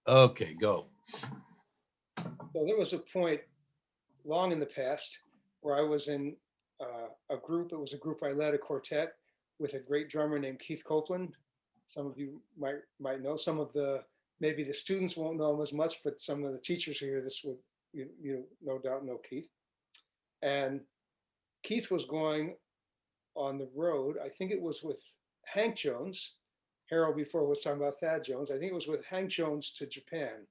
Okay, go. So there was a point long in the past where I was in a group. It was a group I led, a quartet with a great drummer named Keith Copeland. Some of you might know. Some of the maybe the students won't know him as much, but some of the teachers who hear this would you no doubt know Keith. And Keith was going on the road. I think it was with Hank Jones. Harold before was talking about Thad Jones. I think it was with Hank Jones to Japan.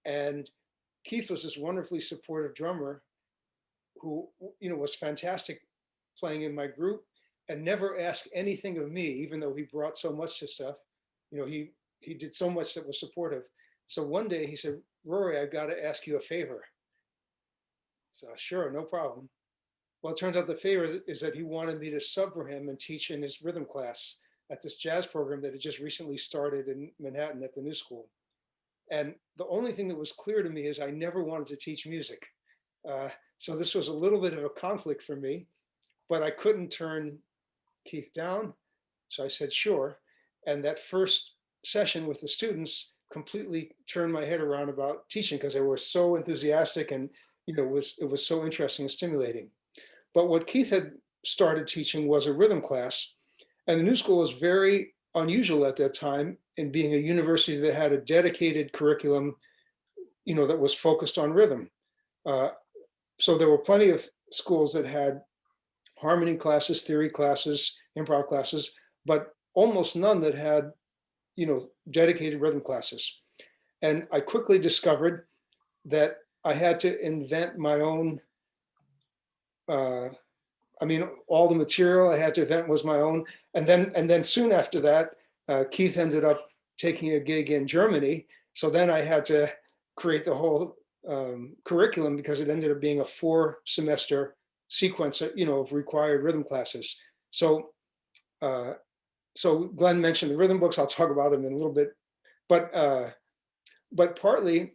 And Keith was this wonderfully supportive drummer who was fantastic playing in my group and never asked anything of me, even though he brought so much to stuff. He did so much that was supportive. So one day he said, "Rory, I've got to ask you a favor." So sure, no problem. Well, it turns out the favor is that he wanted me to sub for him and teach in his rhythm class at this jazz program that had just recently started in Manhattan at the New School. And the only thing that was clear to me is I never wanted to teach music. So this was a little bit of a conflict for me, but I couldn't turn Keith down. So I said, sure. And that first session with the students completely turned my head around about teaching because they were so enthusiastic and it was so interesting and stimulating. But what Keith had started teaching was a rhythm class. And the New School was very unusual at that time in being a university that had a dedicated curriculum, that was focused on rhythm. Uh, so there were plenty of schools that had harmony classes, theory classes, improv classes, but almost none that had, dedicated rhythm classes. And I quickly discovered that I had to invent my own. All the material I had to invent was my own. And then soon after that, Keith ended up taking a gig in Germany. So then I had to create the whole curriculum because it ended up being a 4-semester sequence, of required rhythm classes. So, uh, so Glenn mentioned the rhythm books. I'll talk about them in a little bit, but partly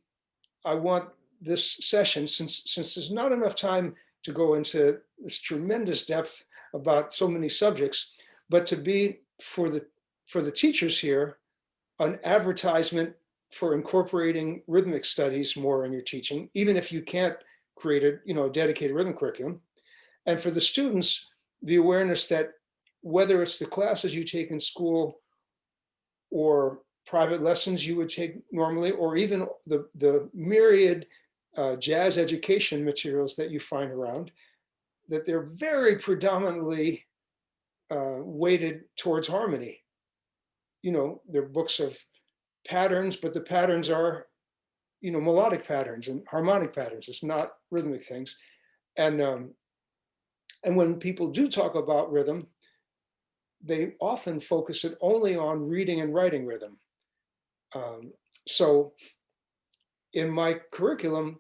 I want this session, since there's not enough time to go into this tremendous depth about so many subjects, but to be for the teachers here an advertisement for incorporating rhythmic studies more in your teaching, even if you can't create a dedicated rhythm curriculum, and for the students the awareness that whether it's the classes you take in school or private lessons you would take normally, or even the myriad jazz education materials that you find around, that they're very predominantly weighted towards harmony. They're books of patterns, but the patterns are, melodic patterns and harmonic patterns. It's not rhythmic things. And when people do talk about rhythm, they often focus it only on reading and writing rhythm. So in my curriculum,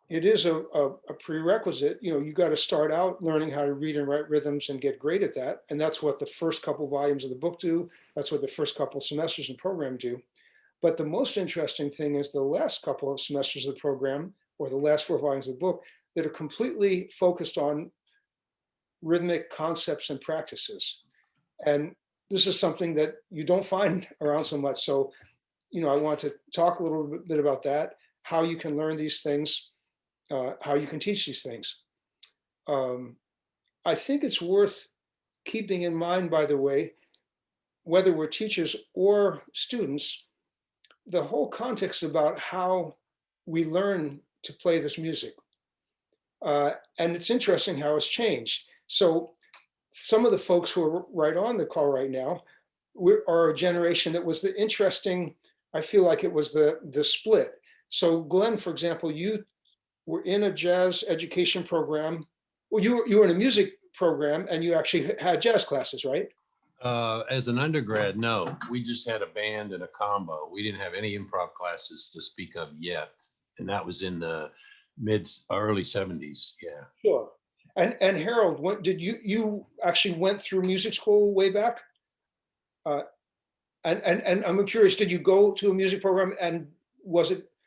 it is a prerequisite. You got to start out learning how to read and write rhythms and get great at that. And that's what the first couple volumes of the book do. That's what the first couple semesters in the program do. But the most interesting thing is the last couple of semesters of the program, or the last 4 volumes of the book, that are completely focused on rhythmic concepts and practices. And this is something that you don't find around so much. So, I want to talk a little bit about that, how you can learn these things, how you can teach these things. Um, I think it's worth keeping in mind, by the way, whether we're teachers or students, the whole context about how we learn to play this music. And it's interesting how it's changed. So some of the folks who are right on the call right now are a generation that was the interesting, I feel like it was the split. So Glenn, for example, you were in a jazz education program. Well, you were in a music program and you actually had jazz classes, right? As an undergrad, no, we just had a band and a combo. We didn't have any improv classes to speak of yet. And that was in the early 70s. Yeah. Sure. And Harold, what did you actually went through music school way back? Uh, and I'm curious, did you go to a music program and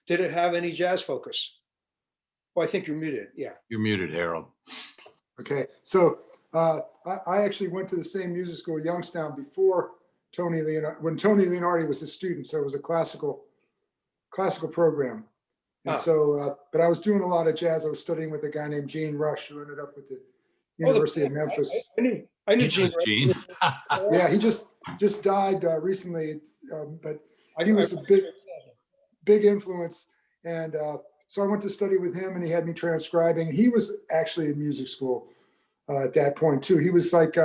did it have any jazz focus? Oh, I think you're muted. Yeah. You're muted, Harold. Okay, so I actually went to the same music school, Youngstown, before Tony Leonardi, when Tony Leonardi was a student. So it was a classical classical program. And Ah. so, but I was doing a lot of jazz. I was studying with a guy named Gene Rush, who ended up with the Oh, University of Memphis. I knew He Gene. knows Gene. Yeah, he just died recently, but he I was a big influence. And so I went to study with him, and he had me transcribing. He was actually in music school at that point too. He was like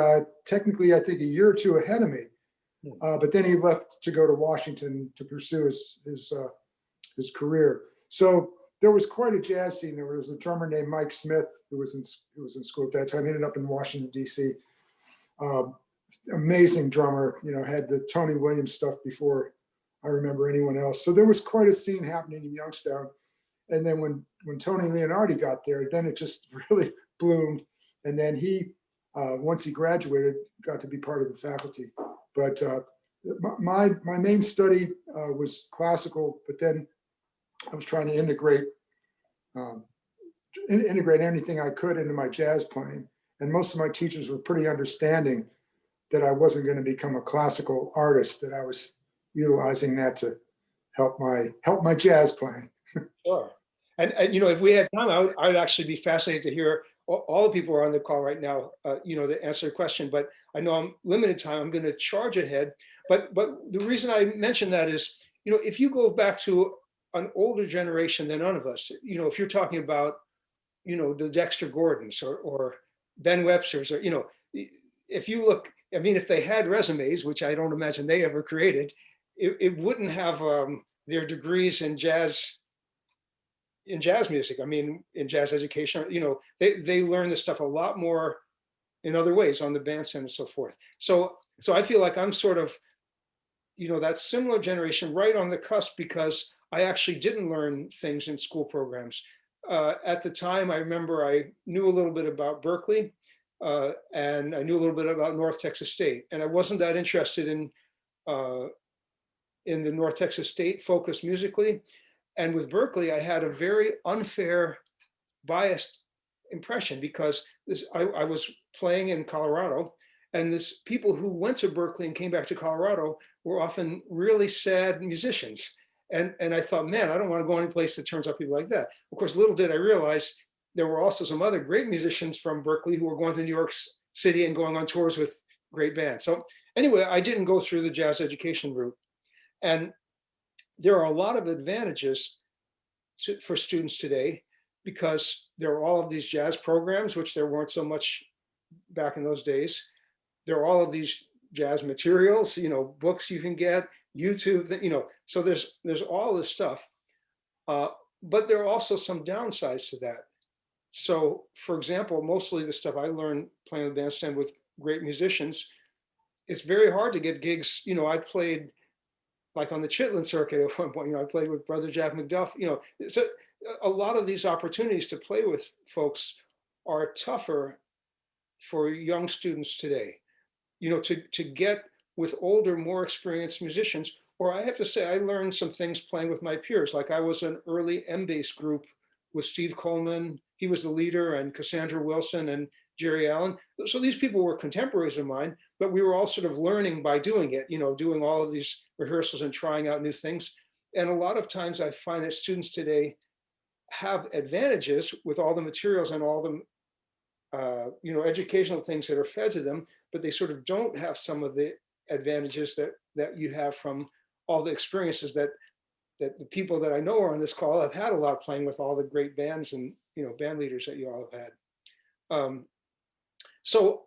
technically, I think, a year or two ahead of me. But then he left to go to Washington to pursue his career. So there was quite a jazz scene. There was a drummer named Mike Smith who was in school at that time. He ended up in Washington D.C. Amazing drummer. Had the Tony Williams stuff before I remember anyone else. So there was quite a scene happening in Youngstown. And then when Tony Leonardi got there, then it just really bloomed. And then he, once he graduated, got to be part of the faculty. But my main study was classical, but then I was trying to integrate anything I could into my jazz playing. And most of my teachers were pretty understanding that I wasn't going to become a classical artist, that I was utilizing that to help my jazz playing. Sure. And if we had time, I would actually be fascinated to hear all the people who are on the call right now, to answer the question. But I know I'm limited time. I'm going to charge ahead. But the reason I mentioned that is, if you go back to an older generation than none of us, if you're talking about, the Dexter Gordons or Ben Websters, or, if you look, I mean, if they had resumes, which I don't imagine they ever created, it wouldn't have their degrees in jazz music. I mean, in jazz education, they learn this stuff a lot more in other ways on the bandstand and so forth. So I feel like I'm sort of, that similar generation right on the cusp, because I actually didn't learn things in school programs. At the time, I remember I knew a little bit about Berkeley, and I knew a little bit about North Texas State, and I wasn't that interested in the North Texas State focus musically. And with Berkeley, I had a very unfair, biased impression, because I was playing in Colorado, and this people who went to Berkeley and came back to Colorado were often really sad musicians. And I thought, man, I don't want to go any place that turns out people like that. Of course, little did I realize there were also some other great musicians from Berkeley who were going to New York City and going on tours with great bands. So anyway, I didn't go through the jazz education route. And there are a lot of advantages for students today, because there are all of these jazz programs, which there weren't so much back in those days. There are all of these jazz materials, books you can get, YouTube, so there's all this stuff. But there are also some downsides to that. So for example, mostly the stuff I learned playing the bandstand with great musicians, it's very hard to get gigs. I played like on the Chitlin circuit at one point, I played with Brother Jack McDuff, so a lot of these opportunities to play with folks are tougher for young students today, to get with older, more experienced musicians. Or I have to say, I learned some things playing with my peers. Like I was an early M-bass group with Steve Coleman. He was the leader, and Cassandra Wilson and Jerry Allen. So these people were contemporaries of mine, but we were all sort of learning by doing it, doing all of these rehearsals and trying out new things. And a lot of times I find that students today have advantages with all the materials and all the educational things that are fed to them, but they sort of don't have some of the advantages that you have from all the experiences that the people that I know are on this call have had a lot playing with all the great bands and band leaders that you all have had. So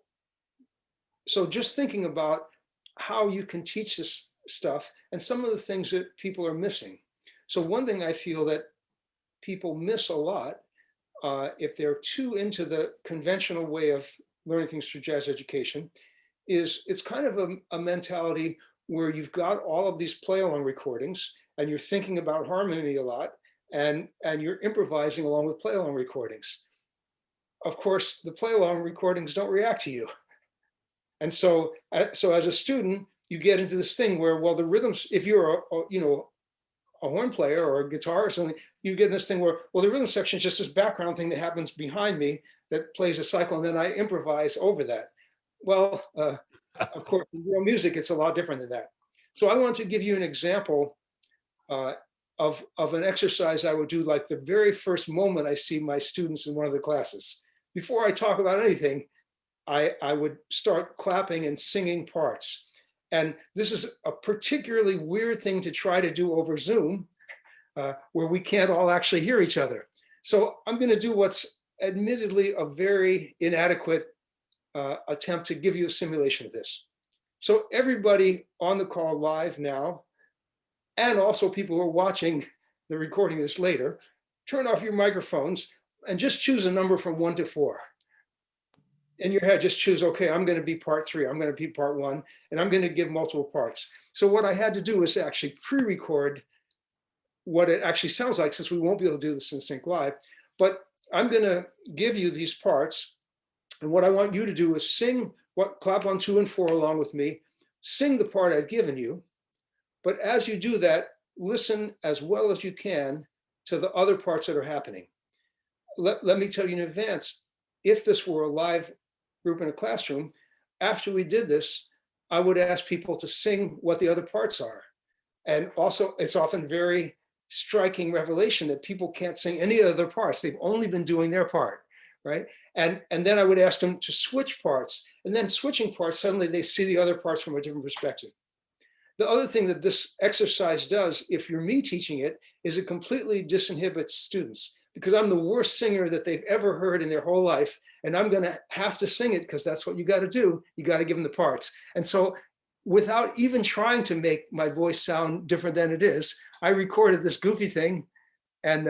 just thinking about how you can teach this stuff and some of the things that people are missing. So one thing I feel that people miss a lot, if they're too into the conventional way of learning things through jazz education, is it's kind of a mentality where you've got all of these play along recordings and you're thinking about harmony a lot, and you're improvising along with play along recordings. Of course, the play along recordings don't react to you. And so as a student, you get into this thing where, well, the rhythms, if you're a horn player or a guitar or something, you get in this thing where, well, the rhythm section is just this background thing that happens behind me that plays a cycle, and then I improvise over that. Well, of course, in real music, it's a lot different than that. So I want to give you an example of an exercise I would do like the very first moment I see my students in one of the classes. Before I talk about anything, I would start clapping and singing parts. And this is a particularly weird thing to try to do over Zoom, where we can't all actually hear each other. So I'm going to do what's admittedly a very inadequate attempt to give you a simulation of this. So everybody on the call live now, and also people who are watching the recording this later, turn off your microphones and just choose a number from 1 to 4. In your head, just choose, okay, I'm going to be part 3, I'm going to be part 1, and I'm going to give multiple parts. So what I had to do is actually pre-record what it actually sounds like, since we won't be able to do this in Sync Live. But I'm going to give you these parts, and what I want you to do is sing clap on 2 and 4 along with me, sing the part I've given you. But as you do that, listen as well as you can to the other parts that are happening. Let me tell you in advance, if this were a live group in a classroom, after we did this, I would ask people to sing what the other parts are. And also, it's often very striking revelation that people can't sing any other parts. They've only been doing their part, right? And then I would ask them to switch parts. And then switching parts, suddenly they see the other parts from a different perspective. The other thing that this exercise does, if you're me teaching it, is it completely disinhibits students, because I'm the worst singer that they've ever heard in their whole life. And I'm going to have to sing it because that's what you got to do. You got to give them the parts. And so without even trying to make my voice sound different than it is, I recorded this goofy thing. And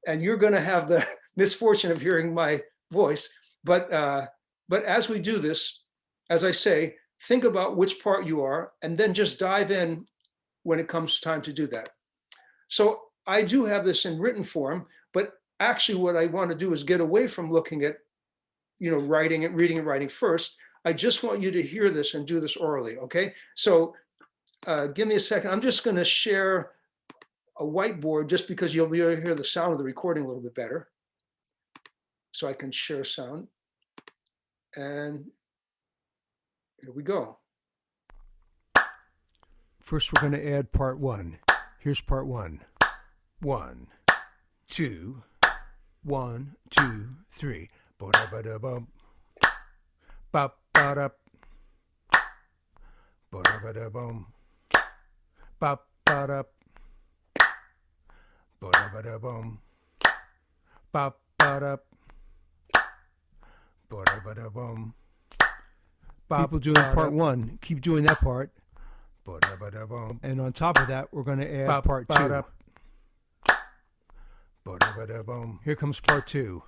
you're going to have the misfortune of hearing my voice. But as we do this, as I say, think about which part you are, and then just dive in when it comes time to do that. So I do have this in written form, but actually what I want to do is get away from looking at, writing and reading and writing first. I just want you to hear this and do this orally, okay? So give me a second. I'm just going to share a whiteboard just because you'll be able to hear the sound of the recording a little bit better. So I can share sound. And here we go. First, we're going to add part 1. Here's part 1. 1, 2, 1, 2, 3. Ba-da-ba-da-bum. Ba-ba-da. Ba-da-ba-da-bum. Ba-ba-da. Ba-da-ba-da-bum. Ba-ba-da. Ba-da-ba-da-bum. People doing part 1, keep doing that part. And on top of that, we're going to add part 2. Here comes part 2.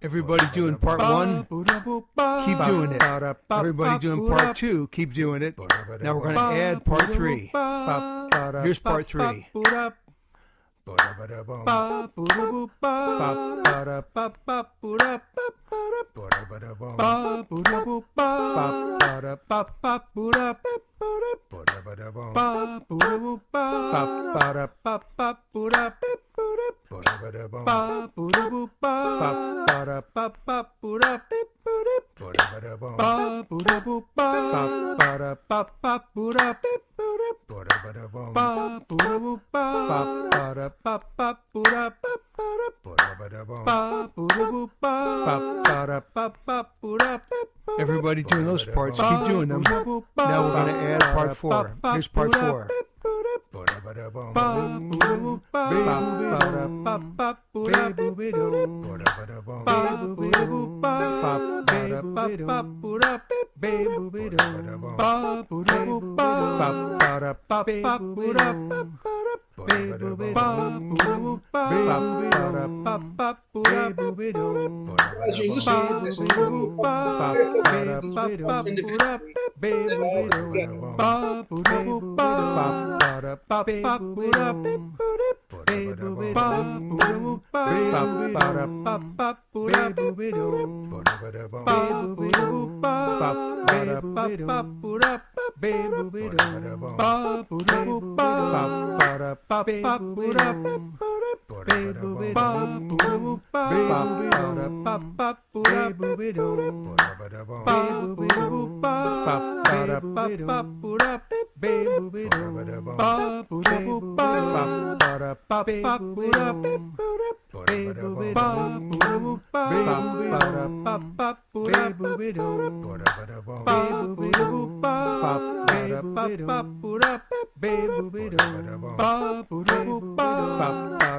Everybody doing part 1, keep doing it. Everybody doing part 2, keep doing it. Now we're going to add part 3. Here's part 3. Everybody doing those parts, keep doing them. Now we're going to add part 4. Here's part 4. As you're listening to this, independently, then all together.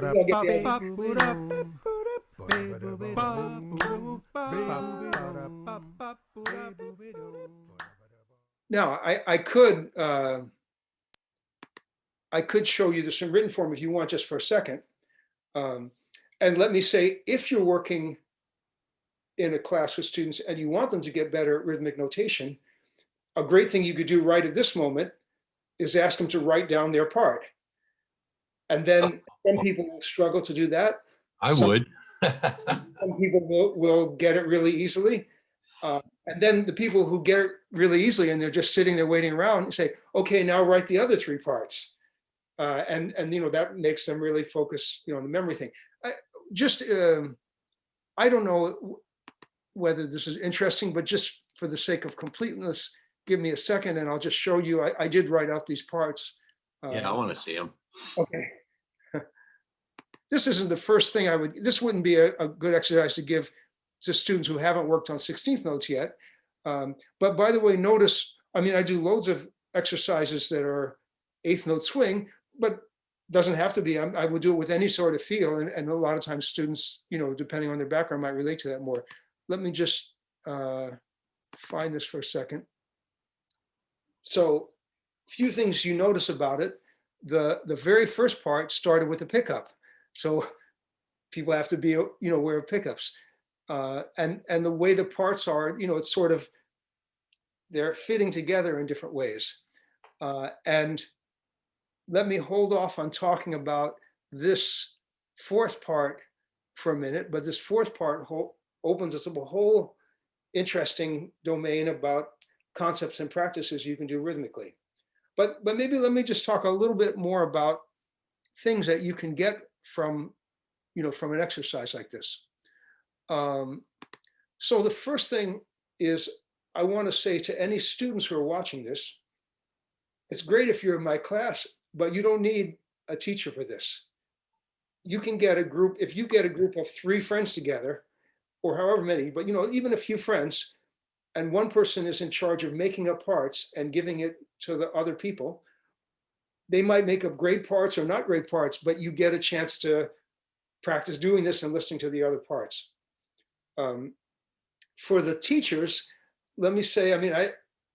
I'll get the idea. Now, I could show you this in written form if you want, just for a second. And let me say, if you're working in a class with students and you want them to get better at rhythmic notation, a great thing you could do right at this moment is ask them to write down their part. And then some people will struggle to do that. I Some- would. Some people will get it really easily. And then the people who get it really easily and they're just sitting there waiting around and say, okay, now write the other three parts. And that makes them really focus, on the memory thing. I don't know whether this is interesting, but just for the sake of completeness, give me a second and I'll just show you. I did write out these parts. Yeah, I want to see them. Okay. This isn't the first thing this wouldn't be a good exercise to give to students who haven't worked on 16th notes yet. But by the way, notice, I do loads of exercises that are 8th note swing, but doesn't have to be. I would do it with any sort of feel. And a lot of times students, depending on their background, might relate to that more. Let me just find this for a second. So a few things you notice about it. The very first part started with the pickup. So people have to be, aware of pickups. And the way the parts are, it's sort of, they're fitting together in different ways. And let me hold off on talking about this fourth part for a minute, but this fourth part opens us up a whole interesting domain about concepts and practices you can do rhythmically. But maybe let me just talk a little bit more about things that you can get from an exercise like this. So the first thing is, I want to say to any students who are watching this, it's great if you're in my class, but you don't need a teacher for this. You can get a group, if you get a group of 3 friends together, or however many, but even a few friends, and one person is in charge of making up parts and giving it to the other people, they might make up great parts or not great parts, but you get a chance to practice doing this and listening to the other parts. For the teachers, let me say,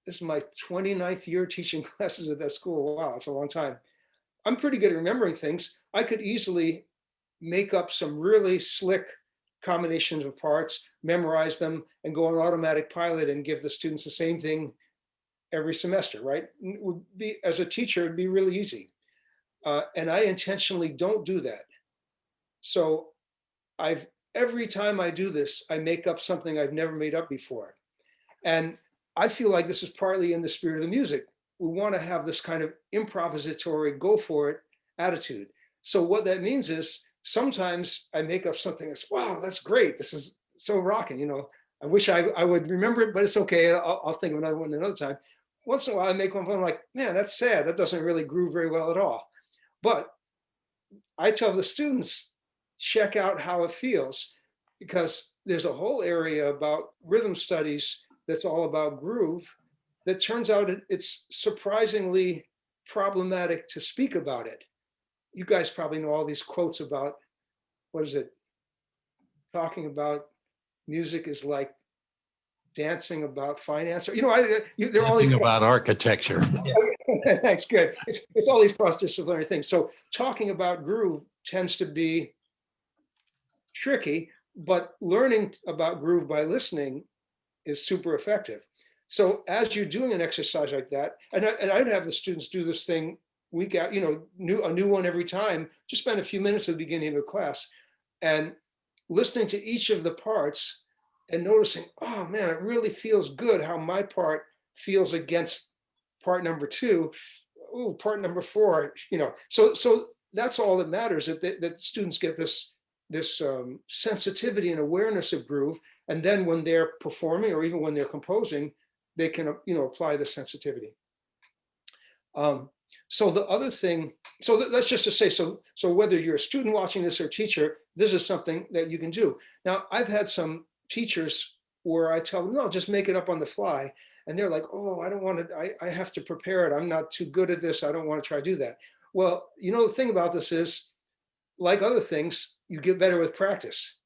this is my 29th year teaching classes at that school. Wow, it's a long time. I'm pretty good at remembering things. I could easily make up some really slick combinations of parts, memorize them, and go on automatic pilot and give the students the same thing every semester, right? It would be, as a teacher, it'd be really easy. And I intentionally don't do that. So every time I do this, I make up something I've never made up before. And I feel like this is partly in the spirit of the music. We want to have this kind of improvisatory, go for it attitude. So what that means is sometimes I make up something that's, wow, that's great. This is so rocking, I wish I would remember it, but it's okay. I'll think of another one another time. Once in a while I make one, I'm like, man, that's sad. That doesn't really groove very well at all. But I tell the students, check out how it feels, because there's a whole area about rhythm studies that's all about groove that turns out it's surprisingly problematic to speak about it. You guys probably know all these quotes about, what is it? Talking about music is like dancing about finance, or, there are all these. Dancing about architecture. That's good. It's all these cross-disciplinary things. So talking about groove tends to be tricky, but learning about groove by listening is super effective. So as you're doing an exercise like that, and I'd have the students do this thing week out, a new one every time, just spend a few minutes at the beginning of a class and listening to each of the parts and noticing, oh man, it really feels good how my part feels against part number 2. Oh, part number 4, so that's all that matters, that students get this sensitivity and awareness of groove. And then when they're performing or even when they're composing, they can, apply the sensitivity. So the other thing, that's just to say, so whether you're a student watching this or teacher, this is something that you can do. Now, I've had some teachers where I tell them, no, just make it up on the fly. And they're like, oh, I don't want to, I have to prepare it. I'm not too good at this. I don't want to try to do that. Well, the thing about this is, like other things, you get better with practice.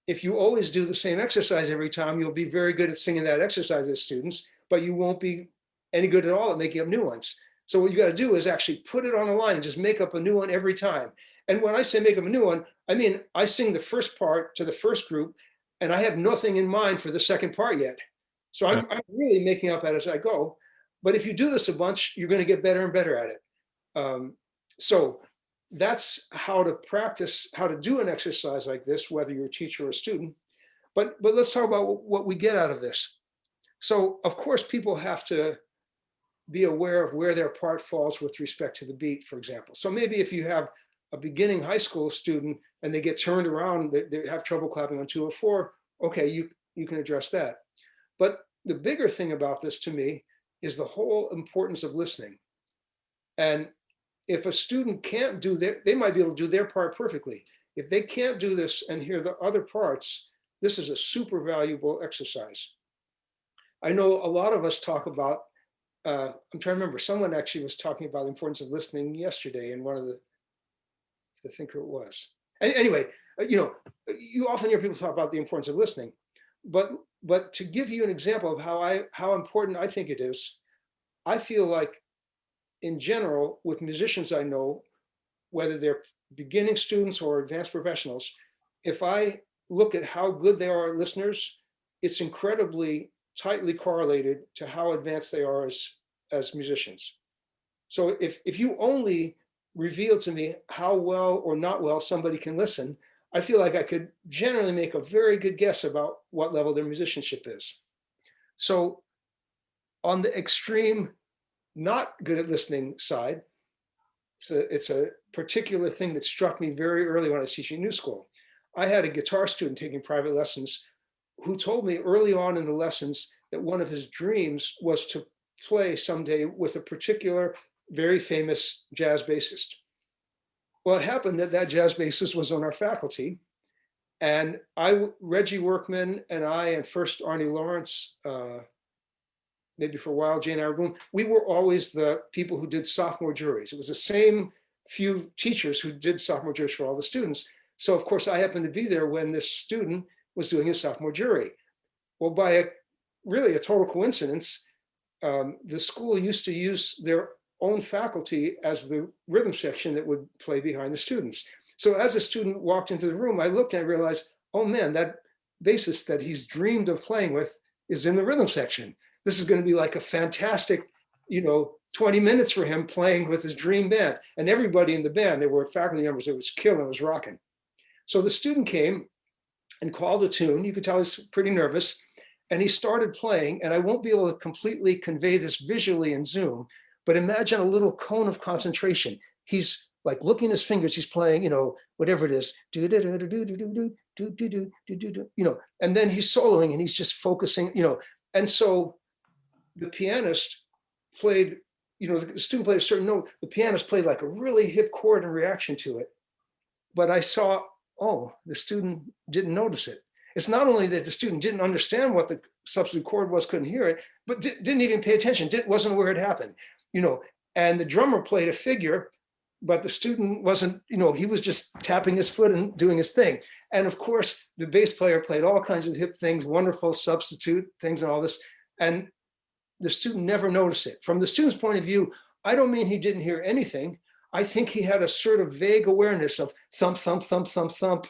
If you always do the same exercise every time, you'll be very good at singing that exercise as students, but you won't be any good at all at making up new ones. So what you got to do is actually put it on a line and just make up a new one every time. And when I say make up a new one, I mean, I sing the first part to the first group and I have nothing in mind for the second part yet. So I'm really making up as I go. But if you do this a bunch, you're going to get better and better at it. So that's how to practice, how to do an exercise like this, whether you're a teacher or a student. But let's talk about what we get out of this. So of course, people have to be aware of where their part falls with respect to the beat, for example. So maybe if you have a beginning high school student and they get turned around, they have trouble clapping on 2 or 4, okay, you can address that. But the bigger thing about this to me is the whole importance of listening. And if a student can't do they might be able to do their part perfectly. If they can't do this and hear the other parts, this is a super valuable exercise. I know a lot of us talk about, I'm trying to remember, someone actually was talking about the importance of listening yesterday in one of I think who it was. Anyway, you often hear people talk about the importance of listening, but to give you an example of how important I think it is, I feel like in general, with musicians I know, whether they're beginning students or advanced professionals, if I look at how good they are listeners, it's incredibly tightly correlated to how advanced they are as musicians. So if you only reveal to me how well or not well somebody can listen, I feel like I could generally make a very good guess about what level their musicianship is. So on the extreme not good at listening side, it's a particular thing that struck me very early when I was teaching new school. I had a guitar student taking private lessons who told me early on in the lessons that one of his dreams was to play someday with a particular very famous jazz bassist. Well, it happened that jazz bassist was on our faculty, and Reggie Workman and I, and first Arnie Lawrence, maybe for a while, Jane Aragoon, we were always the people who did sophomore juries. It was the same few teachers who did sophomore juries for all the students. So of course I happened to be there when this student was doing his sophomore jury. Well, by really a total coincidence, the school used to use their own faculty as the rhythm section that would play behind the students. So as a student walked into the room, I looked and I realized, oh man, that bassist that he's dreamed of playing with is in the rhythm section. This is going to be like a fantastic, 20 minutes for him playing with his dream band. And everybody in the band, they were faculty members, it was killing, it was rocking. So the student came and called a tune. You could tell he's pretty nervous. And he started playing, and I won't be able to completely convey this visually in Zoom, but imagine a little cone of concentration. He's like looking at his fingers, he's playing, whatever it is, and then he's soloing and he's just focusing, and so the pianist played, the student played a certain note, the pianist played like a really hip chord in reaction to it. But I saw, oh, the student didn't notice it. It's not only that the student didn't understand what the substitute chord was, couldn't hear it, but didn't even pay attention, wasn't aware it happened, and the drummer played a figure but the student wasn't, he was just tapping his foot and doing his thing. And of course, the bass player played all kinds of hip things, wonderful substitute things and all this. And the student never noticed it. From the student's point of view, I don't mean he didn't hear anything. I think he had a sort of vague awareness of thump, thump, thump, thump, thump,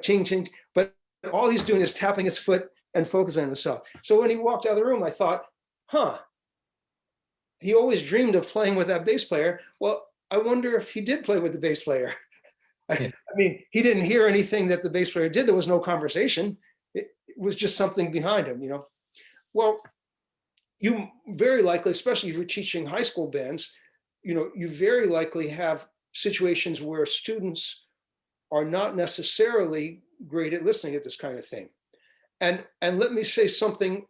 ching, ching. But all he's doing is tapping his foot and focusing on himself. So when he walked out of the room, I thought, he always dreamed of playing with that bass player. Well, I wonder if he did play with the bass player. I mean, he didn't hear anything that the bass player did. There was no conversation. It was just something behind him, Well, you very likely, especially if you're teaching high school bands, you very likely have situations where students are not necessarily great at listening at this kind of thing. And let me say something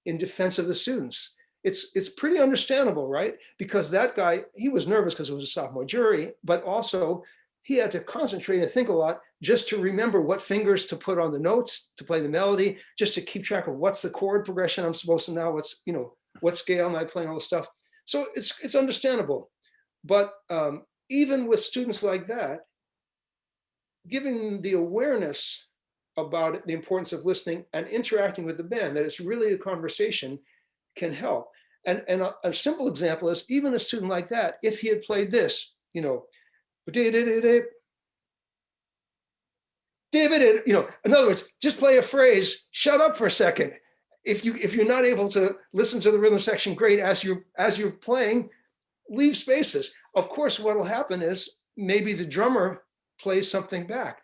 in defense of the students. It's pretty understandable, right? Because that guy, he was nervous because it was a sophomore jury, but also he had to concentrate and think a lot just to remember what fingers to put on the notes, to play the melody, just to keep track of what's the chord progression I'm supposed to know, what scale am I playing, all this stuff. So it's understandable. But even with students like that, giving them the awareness about it, the importance of listening and interacting with the band, that it's really a conversation, can help. And a simple example is even a student like that, if he had played this, in other words, just play a phrase, shut up for a second. If you're not able to listen to the rhythm section, great, as you're playing, leave spaces. Of course, what will happen is maybe the drummer plays something back.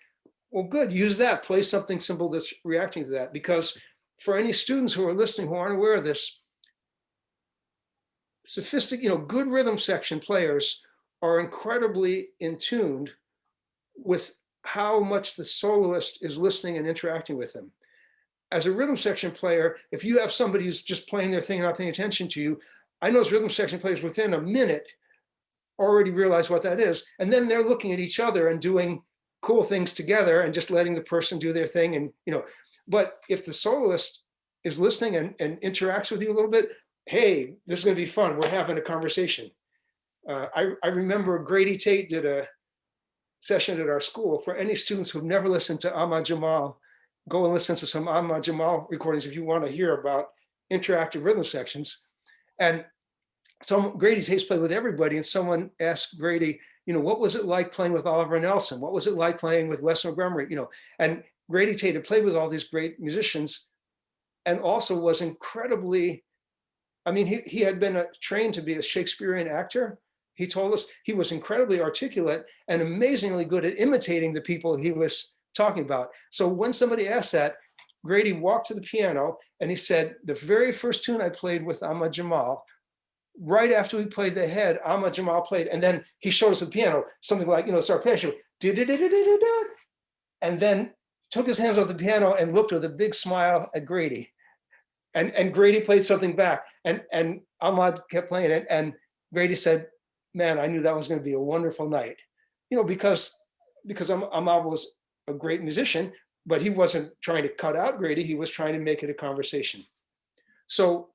Well, good, use that, play something simple that's reacting to that. Because for any students who are listening who aren't aware of this, good rhythm section players are incredibly in tune with how much the soloist is listening and interacting with them. As a rhythm section player, if you have somebody who's just playing their thing and not paying attention to you, I know rhythm section players within a minute already realize what that is. And then they're looking at each other and doing cool things together and just letting the person do their thing. And, but if the soloist is listening and interacts with you a little bit, hey, this is going to be fun. We're having a conversation. I remember Grady Tate did a session at our school for any students who've never listened to Ahmad Jamal. Go and listen to some Ahmad Jamal recordings if you want to hear about interactive rhythm sections. And Grady Tate's played with everybody, and someone asked Grady, what was it like playing with Oliver Nelson? What was it like playing with Wes Montgomery? And Grady Tate had played with all these great musicians and also was incredibly, he had been trained to be a Shakespearean actor. He told us he was incredibly articulate and amazingly good at imitating the people he was talking about. So when somebody asked that, Grady walked to the piano and he said, the very first tune I played with Ahmad Jamal, right after we played the head, Ahmad Jamal played, and then he showed us the piano, something like, it's arpeggio, and then took his hands off the piano and looked with a big smile at Grady. And Grady played something back, and Ahmad kept playing it, and Grady said, man, I knew that was going to be a wonderful night. Because Ahmad was a great musician, but he wasn't trying to cut out Grady, he was trying to make it a conversation. So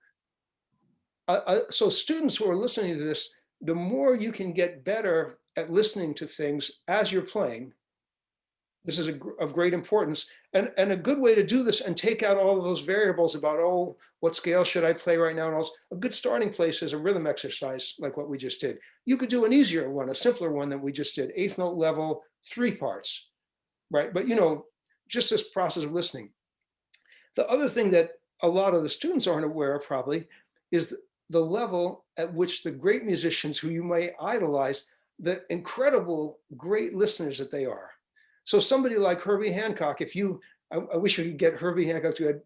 students who are listening to this, the more you can get better at listening to things as you're playing, this is of great importance. And a good way to do this and take out all of those variables about, what scale should I play right now? And also, a good starting place is a rhythm exercise like what we just did. You could do an easier one, a simpler one that we just did, 8th note level, 3 parts, right? But just this process of listening. The other thing that a lot of the students aren't aware of probably is the level at which the great musicians who you may idolize, the incredible great listeners that they are. So somebody like Herbie Hancock, I wish we could get Herbie Hancock to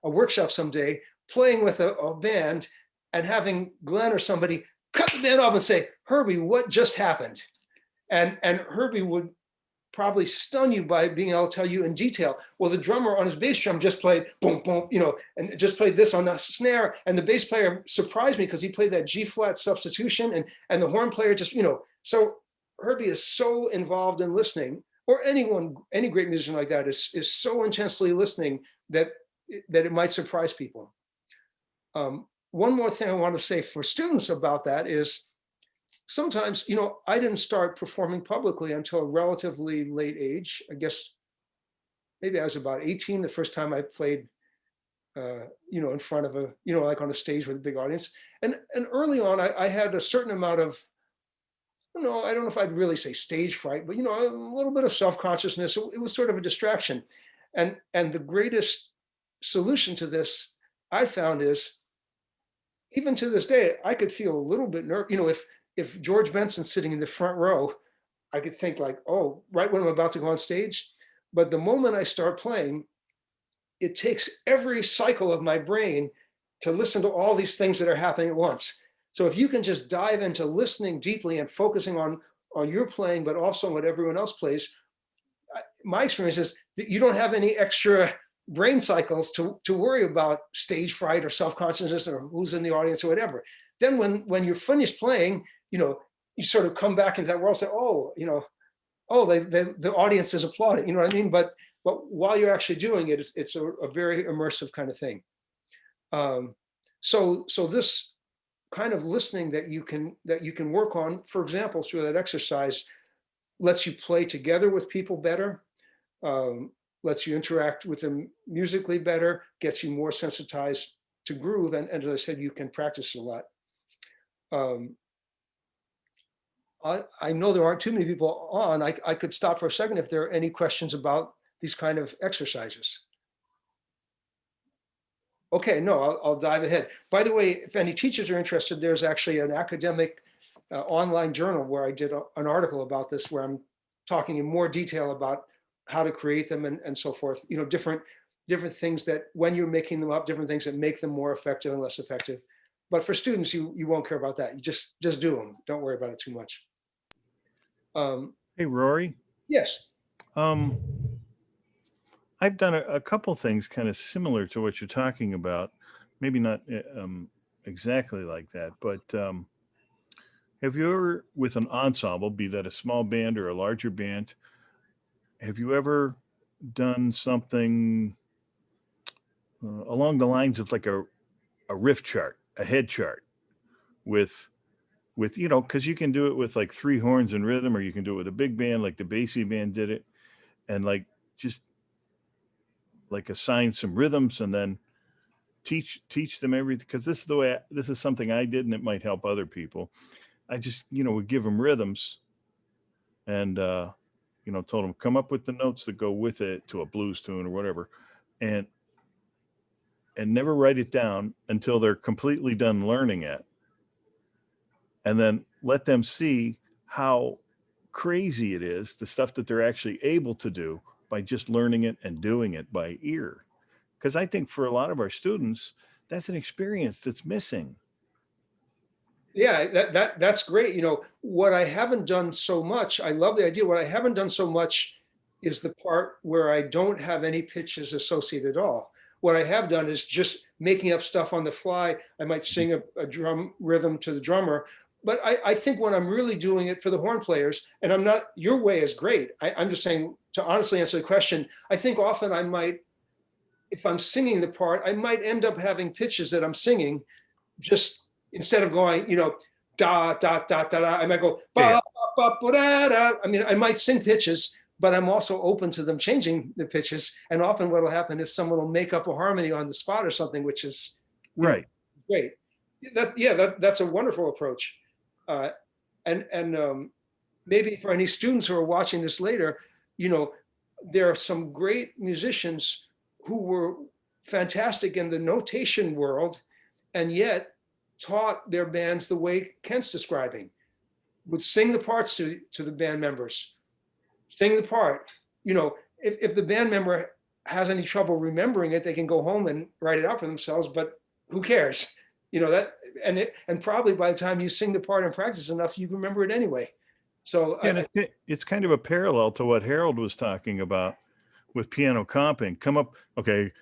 a workshop someday, playing with a band and having Glenn or somebody cut the band off and say, Herbie, what just happened? And Herbie would probably stun you by being able to tell you in detail. Well, the drummer on his bass drum just played boom, boom, and just played this on the snare. And the bass player surprised me because he played that G flat substitution, and the horn player just, so Herbie is so involved in listening, or any great musician like that is so intensely listening that it might surprise people. One more thing I want to say for students about that is, sometimes, I didn't start performing publicly until a relatively late age. I guess maybe I was about 18 the first time I played, in front of like on a stage with a big audience. And early on, I had a certain amount of, I don't know if I'd really say stage fright, but a little bit of self-consciousness. It was sort of a distraction. And the greatest solution to this I found is, even to this day, I could feel a little bit nervous. If George Benson's sitting in the front row, I could think like, oh, right when I'm about to go on stage. But the moment I start playing, it takes every cycle of my brain to listen to all these things that are happening at once. So if you can just dive into listening deeply and focusing on your playing, but also on what everyone else plays, my experience is that you don't have any extra brain cycles to worry about stage fright or self-consciousness or who's in the audience or whatever. Then when you're finished playing, you sort of come back into that world and say, oh, the audience is applauding, you know what I mean? But while you're actually doing it, it's a very immersive kind of thing. So this kind of listening that you can work on, for example, through that exercise, lets you play together with people better, lets you interact with them musically better, gets you more sensitized to groove, and as I said, you can practice a lot. I know there aren't too many people on. I could stop for a second if there are any questions about these kind of exercises. Okay, no, I'll dive ahead. By the way, if any teachers are interested, there's actually an academic online journal where I did an article about this, where I'm talking in more detail about how to create them and so forth. Different things that when you're making them up, different things that make them more effective and less effective. But for students, you won't care about that. You just do them. Don't worry about it too much. Hey, Rory. Yes. I've done a couple things kind of similar to what you're talking about. Maybe not exactly like that, but have you ever, with an ensemble, be that a small band or a larger band, have you ever done something along the lines of like a riff chart, a head chart with because you can do it with like three horns and rhythm, or you can do it with a big band like the Basie band did it, and like just like assign some rhythms and then teach them everything, because this is something I did and it might help other people. I just would give them rhythms and told them come up with the notes that go with it to a blues tune or whatever, and never write it down until they're completely done learning it, and then let them see how crazy it is, the stuff that they're actually able to do by just learning it and doing it by ear. Because I think for a lot of our students, that's an experience that's missing. Yeah, that's great. What I haven't done so much, I love the idea. What I haven't done so much is the part where I don't have any pitches associated at all. What I have done is just making up stuff on the fly. I might sing a drum rhythm to the drummer, but I think when I'm really doing it for the horn players, and I'm not, your way is great. I'm just saying, to honestly answer the question, I think often I might, if I'm singing the part, I might end up having pitches that I'm singing, just instead of going, da, da, da, da, da, I might go, ba, ba, ba, da, da. I mean, I might sing pitches, but I'm also open to them changing the pitches. And often what will happen is someone will make up a harmony on the spot or something, which is right. Great. That's a wonderful approach. And maybe for any students who are watching this later, there are some great musicians who were fantastic in the notation world, and yet taught their bands the way Kent's describing. Would sing the parts to the band members, sing the part. If the band member has any trouble remembering it, they can go home and write it out for themselves, but who cares? And probably by the time you sing the part and practice enough, you remember it anyway. So it's kind of a parallel to what Harold was talking about with piano comping. Come up, okay,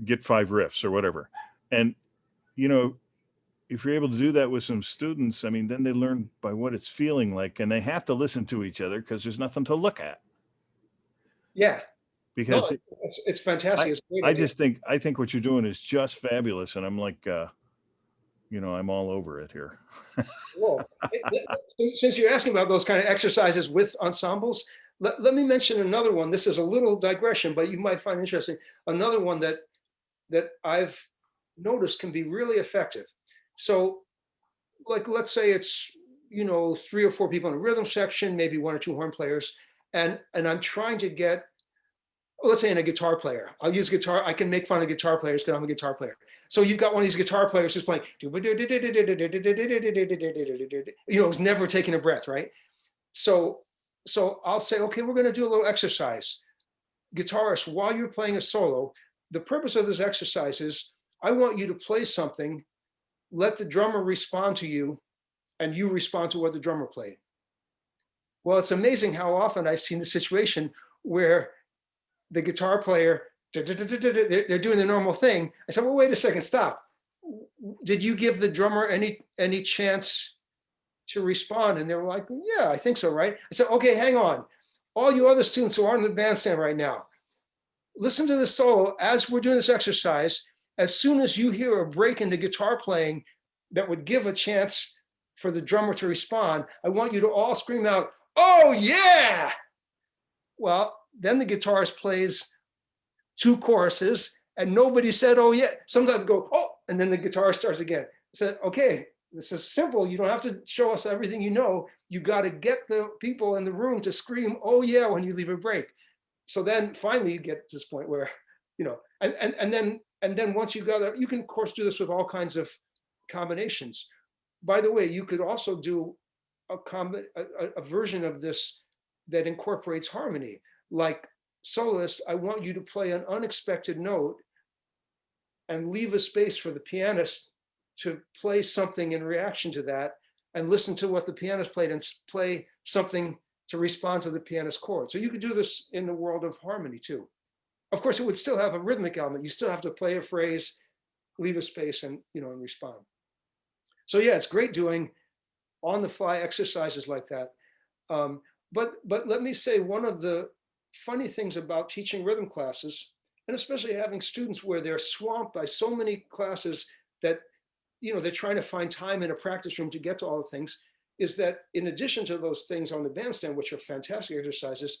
get 5 riffs or whatever. And, if you're able to do that with some students, I mean, then they learn by what it's feeling like, and they have to listen to each other because there's nothing to look at. Yeah. Because it's fantastic. It's great I think what you're doing is just fabulous. And I'm like, I'm all over it here. Well, since you're asking about those kind of exercises with ensembles, let me mention another one. This is a little digression, but you might find interesting. Another one that I've noticed can be really effective. So, like, let's say it's 3 or 4 people in a rhythm section, maybe 1 or 2 horn players, and I'm trying to get, let's say, in a guitar player. I'll use guitar. I can make fun of guitar players because I'm a guitar player. So you've got one of these guitar players who's playing, it's never taking a breath, right? So I'll say, okay, we're going to do a little exercise. Guitarist, while you're playing a solo, the purpose of this exercise is I want you to play something, let the drummer respond to you, and you respond to what the drummer played. Well, it's amazing how often I've seen the situation where the guitar player, they're doing the normal thing. I said, well, wait a second, stop. Did you give the drummer any chance to respond? And they were like, yeah, I think so, right? I said, okay, hang on. All you other students who aren't in the bandstand right now, listen to the solo as we're doing this exercise. As soon as you hear a break in the guitar playing that would give a chance for the drummer to respond, I want you to all scream out, oh yeah! Well, then the guitarist plays 2 choruses and nobody said, oh yeah. Sometimes go, oh, and then the guitar starts again. I said, okay, this is simple. You don't have to show us everything you know. You got to get the people in the room to scream, oh yeah, when you leave a break. So then finally you get to this point where, and then once you got you can of course do this with all kinds of combinations. By the way, you could also do a version of this that incorporates harmony. Like, soloist, I want you to play an unexpected note and leave a space for the pianist to play something in reaction to that, and listen to what the pianist played and play something to respond to the pianist chord. So you could do this in the world of harmony too. Of course, it would still have a rhythmic element. You still have to play a phrase, leave a space, and and respond. So yeah, it's great doing on the fly exercises like that. But let me say, one of the funny things about teaching rhythm classes, and especially having students where they're swamped by so many classes that they're trying to find time in a practice room to get to all the things, is that in addition to those things on the bandstand, which are fantastic exercises,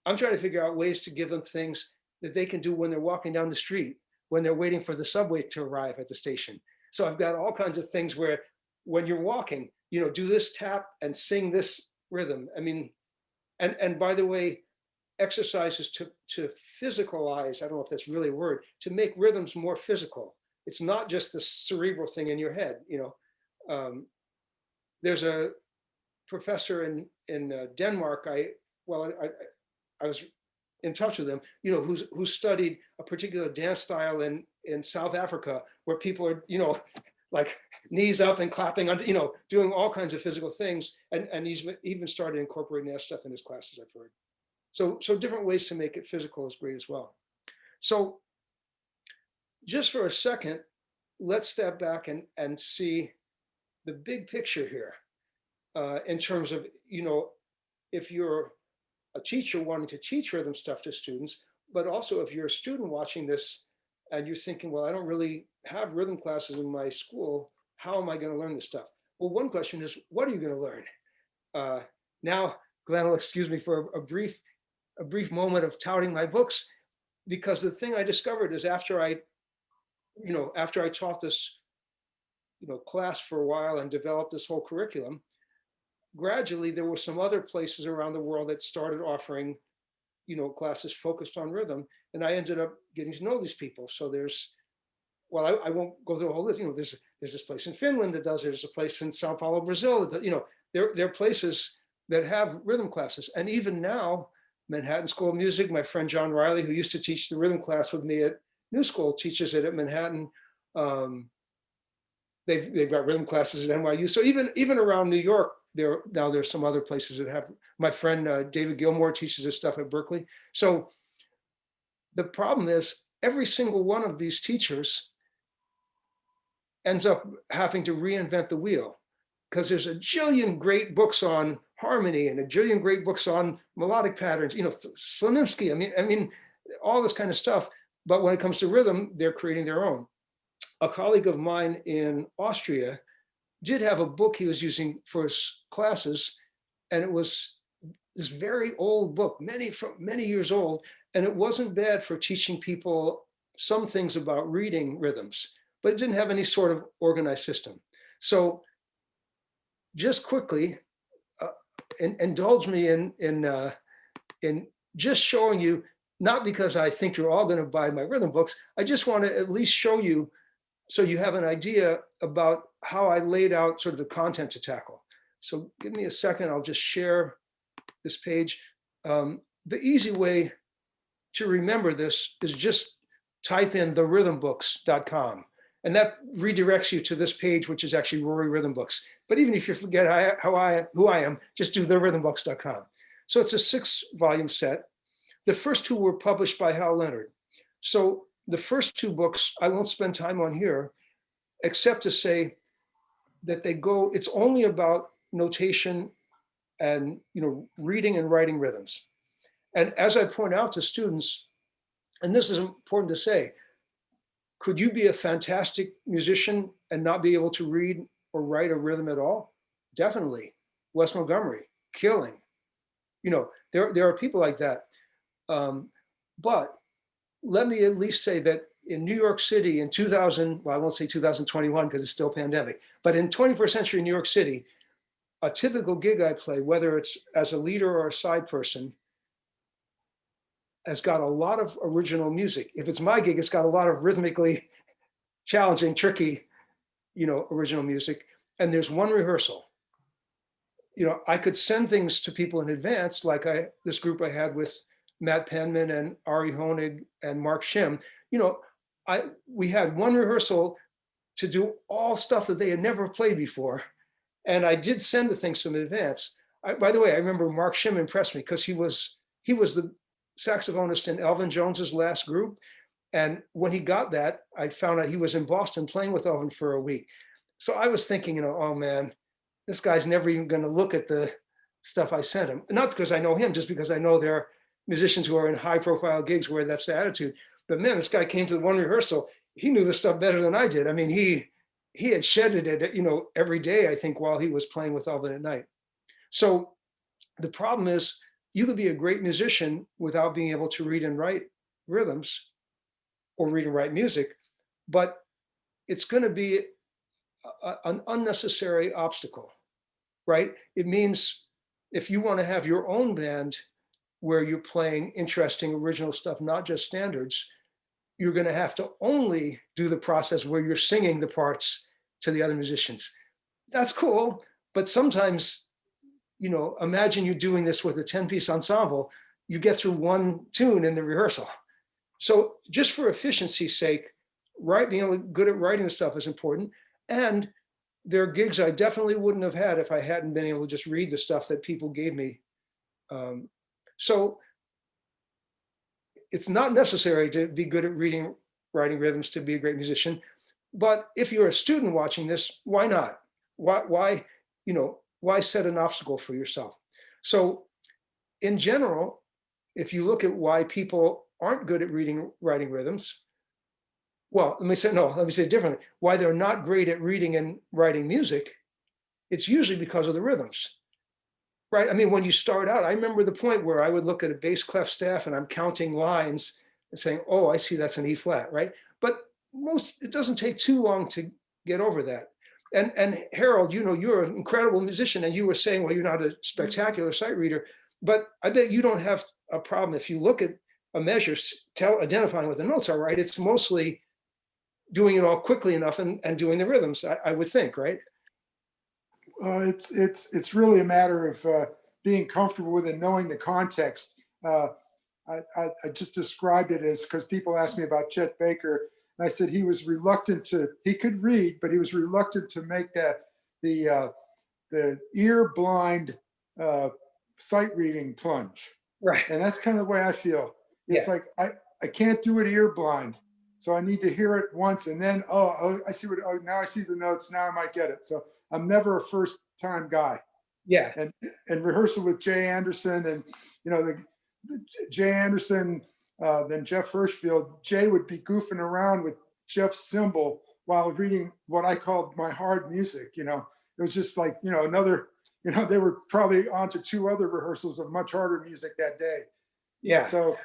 I'm trying to figure out ways to give them things that they can do when they're walking down the street, when they're waiting for the subway to arrive at the station. So I've got all kinds of things where when you're walking, do this tap and sing this rhythm. I mean, and by the way, exercises to physicalize, I don't know if that's really a word, to make rhythms more physical. It's not just the cerebral thing in your head. There's a professor in Denmark. I was in touch with him, who studied a particular dance style in South Africa, where people are, like knees up and clapping, doing all kinds of physical things. And he's even started incorporating that stuff in his classes, I've heard. So different ways to make it physical is great as well. So just for a second, let's step back and see the big picture here, in terms of, if you're a teacher wanting to teach rhythm stuff to students, but also if you're a student watching this and you're thinking, well, I don't really have rhythm classes in my school, how am I going to learn this stuff? Well, one question is, what are you going to learn? Now, Glenn will excuse me for a brief moment of touting my books, because the thing I discovered is after I taught this, class for a while and developed this whole curriculum, gradually there were some other places around the world that started offering, classes focused on rhythm, and I ended up getting to know these people. So there's, well, I won't go through a whole list. There's this place in Finland that does it. There's a place in Sao Paulo, Brazil. That, there are places that have rhythm classes, and even now, Manhattan School of Music, my friend John Riley, who used to teach the rhythm class with me at New School, teaches it at Manhattan. They've got rhythm classes at NYU. So even around New York, there's some other places that have. My friend David Gilmore teaches this stuff at Berkeley. So the problem is, every single one of these teachers ends up having to reinvent the wheel, because there's a jillion great books on harmony and a jillion great books on melodic patterns, Slanimsky, I mean, all this kind of stuff. But when it comes to rhythm, they're creating their own. a colleague of mine in Austria did have a book he was using for his classes, and it was this very old book, many years old, and it wasn't bad for teaching people some things about reading rhythms, but it didn't have any sort of organized system. So just quickly, indulge me in just showing you, not because I think you're all going to buy my rhythm books, I just want to at least show you so you have an idea about how I laid out sort of the content to tackle. So give me a second, I'll just share this page. The easy way to remember this is just type in therhythmbooks.com, and that redirects you to this page, which is actually Rory Rhythm Books. But even if you forget who I am, just do therhythmbooks.com. So it's a 6-volume set. The first 2 were published by Hal Leonard. So the first 2 books I won't spend time on here, except to say that it's only about notation and reading and writing rhythms. And as I point out to students, and this is important to say, could you be a fantastic musician and not be able to read or write a rhythm at all? Definitely. Wes Montgomery, killing. There are people like that. But let me at least say that in New York City in 2000, well, I won't say 2021 because it's still pandemic, but in 21st century New York City, a typical gig I play, whether it's as a leader or a side person, has got a lot of original music. If it's my gig, it's got a lot of rhythmically challenging, tricky, original music. And there's one rehearsal. I could send things to people in advance, like this group I had with Matt Penman and Ari Honig and Mark Shim. We had one rehearsal to do all stuff that they had never played before. And I did send the things in advance. By the way, I remember Mark Shim impressed me because he was the saxophonist in Elvin Jones's last group. And when he got that, I found out he was in Boston playing with Elvin for a week. So I was thinking, oh man, this guy's never even going to look at the stuff I sent him. Not because I know him, just because I know there are musicians who are in high profile gigs where that's the attitude. But man, this guy came to the one rehearsal. He knew the stuff better than I did. I mean, he had shedded it, every day, I think, while he was playing with Elvin at night. So the problem is you could be a great musician without being able to read and write rhythms or read and write music, but it's going to be an unnecessary obstacle, right? It means if you want to have your own band where you're playing interesting original stuff, not just standards, you're going to have to only do the process where you're singing the parts to the other musicians. That's cool, but sometimes, imagine you doing this with a 10-piece ensemble, you get through one tune in the rehearsal. So just for efficiency's sake, being good at writing the stuff is important. And there are gigs I definitely wouldn't have had if I hadn't been able to just read the stuff that people gave me. So it's not necessary to be good at reading, writing rhythms to be a great musician. But if you're a student watching this, why not? Why set an obstacle for yourself? So in general, if you look at why people aren't good at reading, writing rhythms, well, let me say it differently. Why they're not great at reading and writing music, it's usually because of the rhythms, right? I mean, when you start out, I remember the point where I would look at a bass clef staff and I'm counting lines and saying, oh, I see that's an E flat, right? But it doesn't take too long to get over that. And Harold, you're an incredible musician, and you were saying, well, you're not a spectacular sight reader, but I bet you don't have a problem if you look at a measure, identifying what the notes are, right? It's mostly doing it all quickly enough and doing the rhythms, I would think, right? It's really a matter of being comfortable with it, knowing the context. I just described it as, because people asked me about Chet Baker, and I said he was reluctant he could read, but he was reluctant to make the ear blind sight reading plunge. Right. And that's kind of the way I feel. It's like, I can't do it ear blind. So I need to hear it once, and then, I see now I see the notes, now I might get it. So I'm never a first time guy. Yeah. And rehearsal with Jay Anderson and, the Jay Anderson, then Jeff Hirschfield, Jay would be goofing around with Jeff's cymbal while reading what I called my hard music. You know, it was just like, you know, another, you know, they were probably on to 2 other rehearsals of much harder music that day. Yeah. So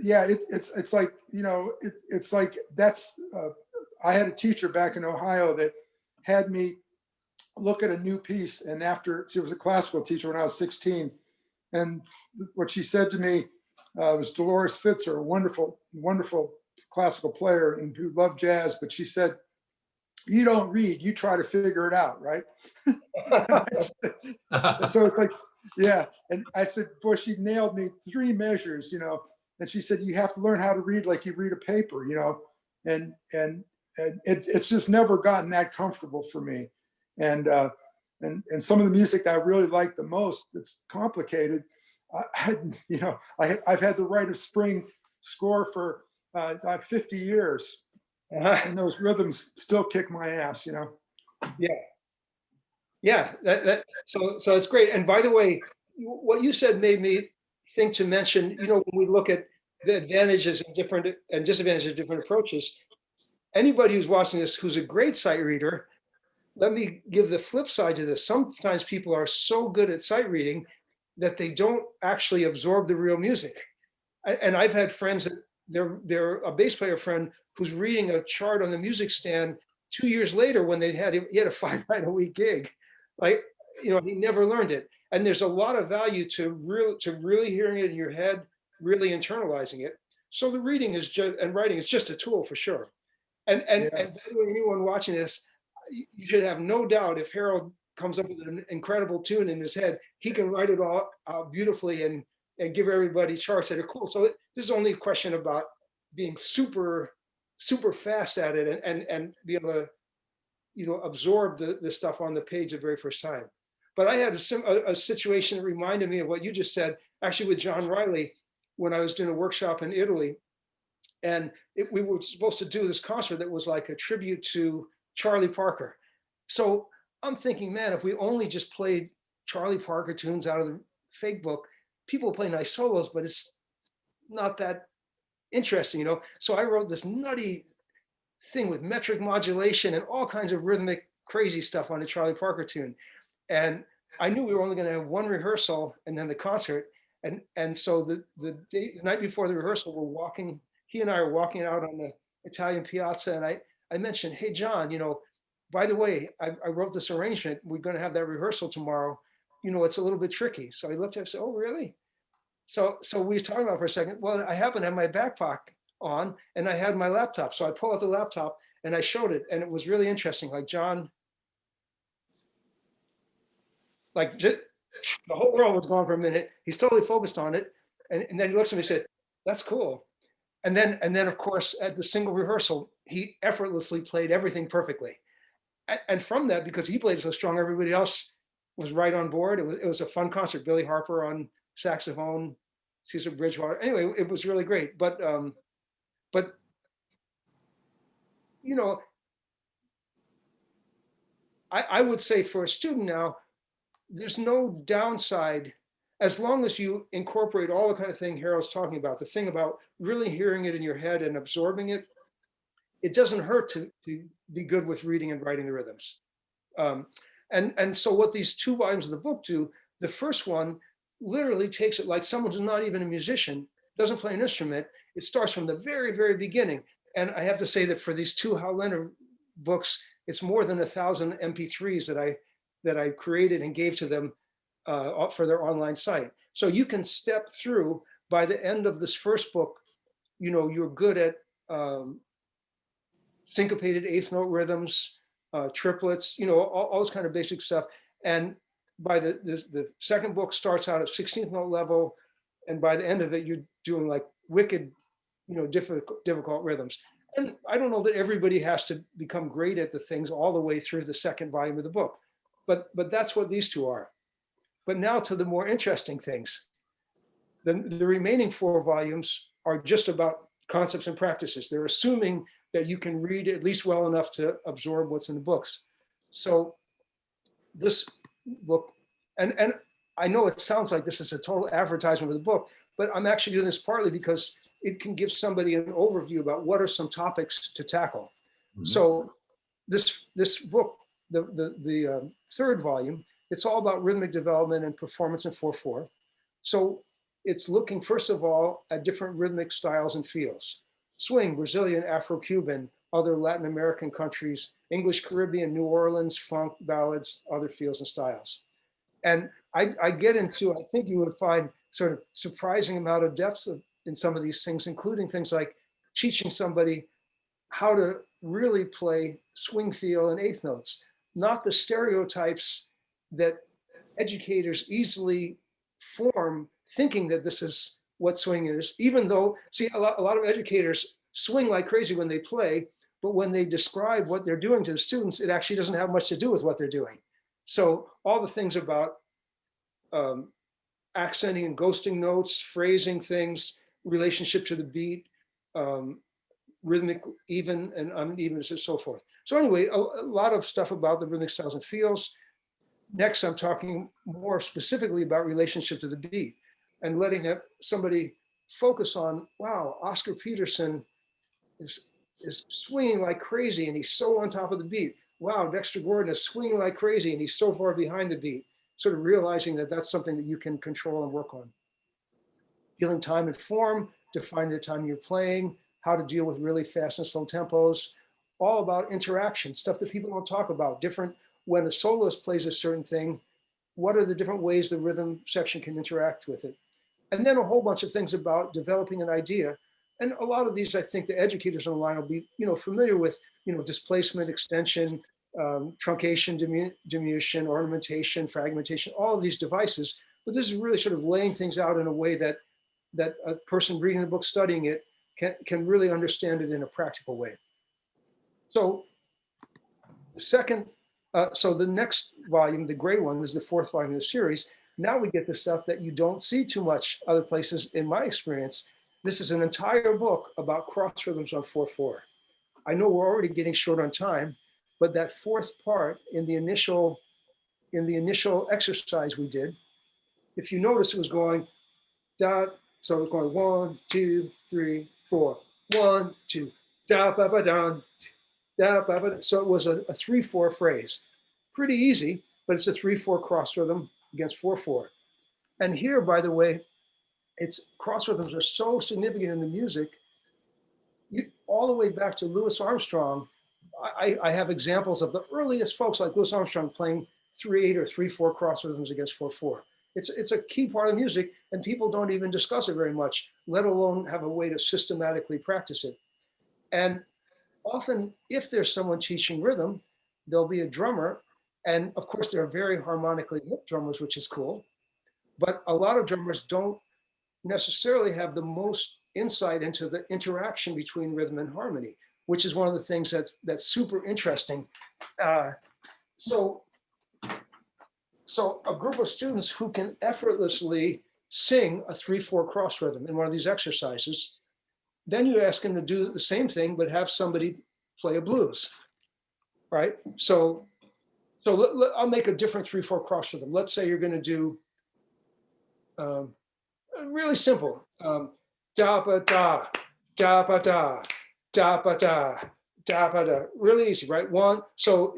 yeah, it's like, you know, it's like that's, I had a teacher back in Ohio that had me look at a new piece. And after, she was a classical teacher when I was 16. And what she said to me was Dolores Fitzer, a wonderful, wonderful classical player and who loved jazz. But she said, you don't read, you try to figure it out, right? So it's like, yeah. And I said, boy, she nailed me 3 measures, you know. And she said, you have to learn how to read like you read a paper, you know. And it's just never gotten that comfortable for me. And some of the music that I really like the most, it's complicated. You know, I've had the Rite of Spring score for 50 years, and those rhythms still kick my ass, you know. Yeah. So it's great. And by the way, what you said made me think to mention, you know, when we look at the advantages and disadvantages of different approaches, anybody who's watching this who's a great sight reader, let me give the flip side to this. Sometimes people are so good at sight reading that they don't actually absorb the real music. And I've had friends that they're a bass player friend who's reading a chart on the music stand 2 years later when he had a 5 night a week gig. Like, you know, he never learned it. And there's a lot of value to really hearing it in your head, really internalizing it. So the reading is just, and writing is just a tool for sure. And by the way, anyone watching this, you should have no doubt if Harold comes up with an incredible tune in his head, he can write it all out beautifully and give everybody charts that are cool. So this is only a question about being super fast at it and be able to, you know, absorb the stuff on the page the very first time. But I had a situation that reminded me of what you just said, actually with John Riley, when I was doing a workshop in Italy. And we were supposed to do this concert that was like a tribute to Charlie Parker. So I'm thinking, man, if we only just played Charlie Parker tunes out of the fake book, people play nice solos, but it's not that interesting, you know? So I wrote this nutty thing with metric modulation and all kinds of rhythmic crazy stuff on the Charlie Parker tune. And I knew we were only going to have 1 rehearsal and then the concert. And so the night before the rehearsal, he and I are walking out on the Italian piazza, and I mentioned, hey, John, you know, by the way, I wrote this arrangement. We're going to have that rehearsal tomorrow. You know, it's a little bit tricky. So he looked at me and said, oh, really? So we were talking about it for a second. Well, I happen to have my backpack on and I had my laptop. So I pulled out the laptop and I showed it. And it was really interesting. Like John, like just, the whole world was gone for a minute. He's totally focused on it. And then he looks at me and said, that's cool. And then of course, at the single rehearsal, he effortlessly played everything perfectly. And from that, because he played so strong, everybody else was right on board. It was a fun concert. Billy Harper on saxophone, Cecil Bridgewater. Anyway, it was really great. But you know, I would say for a student now, there's no downside as long as you incorporate all the kind of thing Harold's talking about, the thing about really hearing it in your head and absorbing it. It doesn't hurt to be good with reading and writing the rhythms. And so what these 2 volumes of the book do, the first one literally takes it like someone who's not even a musician, doesn't play an instrument. It starts from the very, very beginning. And I have to say that for these 2 Hal Leonard books, it's more than 1,000 MP3s that I created and gave to them for their online site. So you can step through. By the end of this first book, you know, you're good at syncopated 8th note rhythms, triplets, you know, all this kind of basic stuff. And by the second book starts out at 16th note level, and by the end of it, you're doing like wicked, you know, difficult rhythms. And I don't know that everybody has to become great at the things all the way through the second volume of the book, but that's what these 2 are. But now to the more interesting things. The remaining 4 volumes are just about concepts and practices. They're assuming that you can read at least well enough to absorb what's in the books. So this book, and I know it sounds like this is a total advertisement of the book, but I'm actually doing this partly because it can give somebody an overview about what are some topics to tackle. So this book, the third volume, it's all about rhythmic development and performance in 4/4. So it's looking, first of all, at different rhythmic styles and feels. Swing, Brazilian, Afro-Cuban, other Latin American countries, English, Caribbean, New Orleans, funk, ballads, other feels and styles. And I get into, I think you would find sort of surprising amount of depth in some of these things, including things like teaching somebody how to really play swing feel and eighth notes, not the stereotypes that educators easily form thinking that this is what swing is, even though, see, a lot of educators swing like crazy when they play, but when they describe what they're doing to the students, it actually doesn't have much to do with what they're doing. So all the things about accenting and ghosting notes, phrasing things, relationship to the beat, rhythmic even and uneven, and so forth. So anyway, a lot of stuff about the rhythmic styles and feels. Next, I'm talking more specifically about relationship to the beat and letting somebody focus on, wow, Oscar Peterson is swinging like crazy and he's so on top of the beat. Wow, Dexter Gordon is swinging like crazy and he's so far behind the beat. Sort of realizing that that's something that you can control and work on. Feeling time and form, defining the time you're playing, how to deal with really fast and slow tempos, all about interaction, stuff that people don't talk about. Different, when a soloist plays a certain thing, what are the different ways the rhythm section can interact with it? And then a whole bunch of things about developing an idea. And a lot of these, I think the educators on the line will be, familiar with, displacement, extension, truncation, diminution, ornamentation, fragmentation, all of these devices. But this is really sort of laying things out in a way that a person reading the book, studying it, can really understand it in a practical way. So the next volume, the gray one, is the fourth volume of the series. Now we get the stuff that you don't see too much other places in my experience. This is an entire book about cross rhythms on 4/4. I know we're already getting short on time, but that fourth part in the initial exercise we did, if you notice, it was going da, so it was going 1, 2, 3, 4, 1, 2, da ba ba da, da ba ba. So it was a 3/4 phrase. Pretty easy, but it's a 3/4 cross rhythm against 4/4. And here, by the way, it's cross rhythms are so significant in the music. All the way back to Louis Armstrong, I have examples of the earliest folks like Louis Armstrong playing 3/8 or 3/4 cross rhythms against 4/4. It's a key part of music, and people don't even discuss it very much, let alone have a way to systematically practice it. And often, if there's someone teaching rhythm, there'll be a drummer. And of course, there are very harmonically hip drummers, which is cool. But a lot of drummers don't necessarily have the most insight into the interaction between rhythm and harmony, which is one of the things that's super interesting. So a group of students who can effortlessly sing a 3/4 cross rhythm in one of these exercises, then you ask them to do the same thing, but have somebody play a blues, right? So I'll make a different 3/4 cross rhythm. Let's say you're going to do really simple. Da ba da, da ba da, da ba da, da ba da. Really easy, right? One. So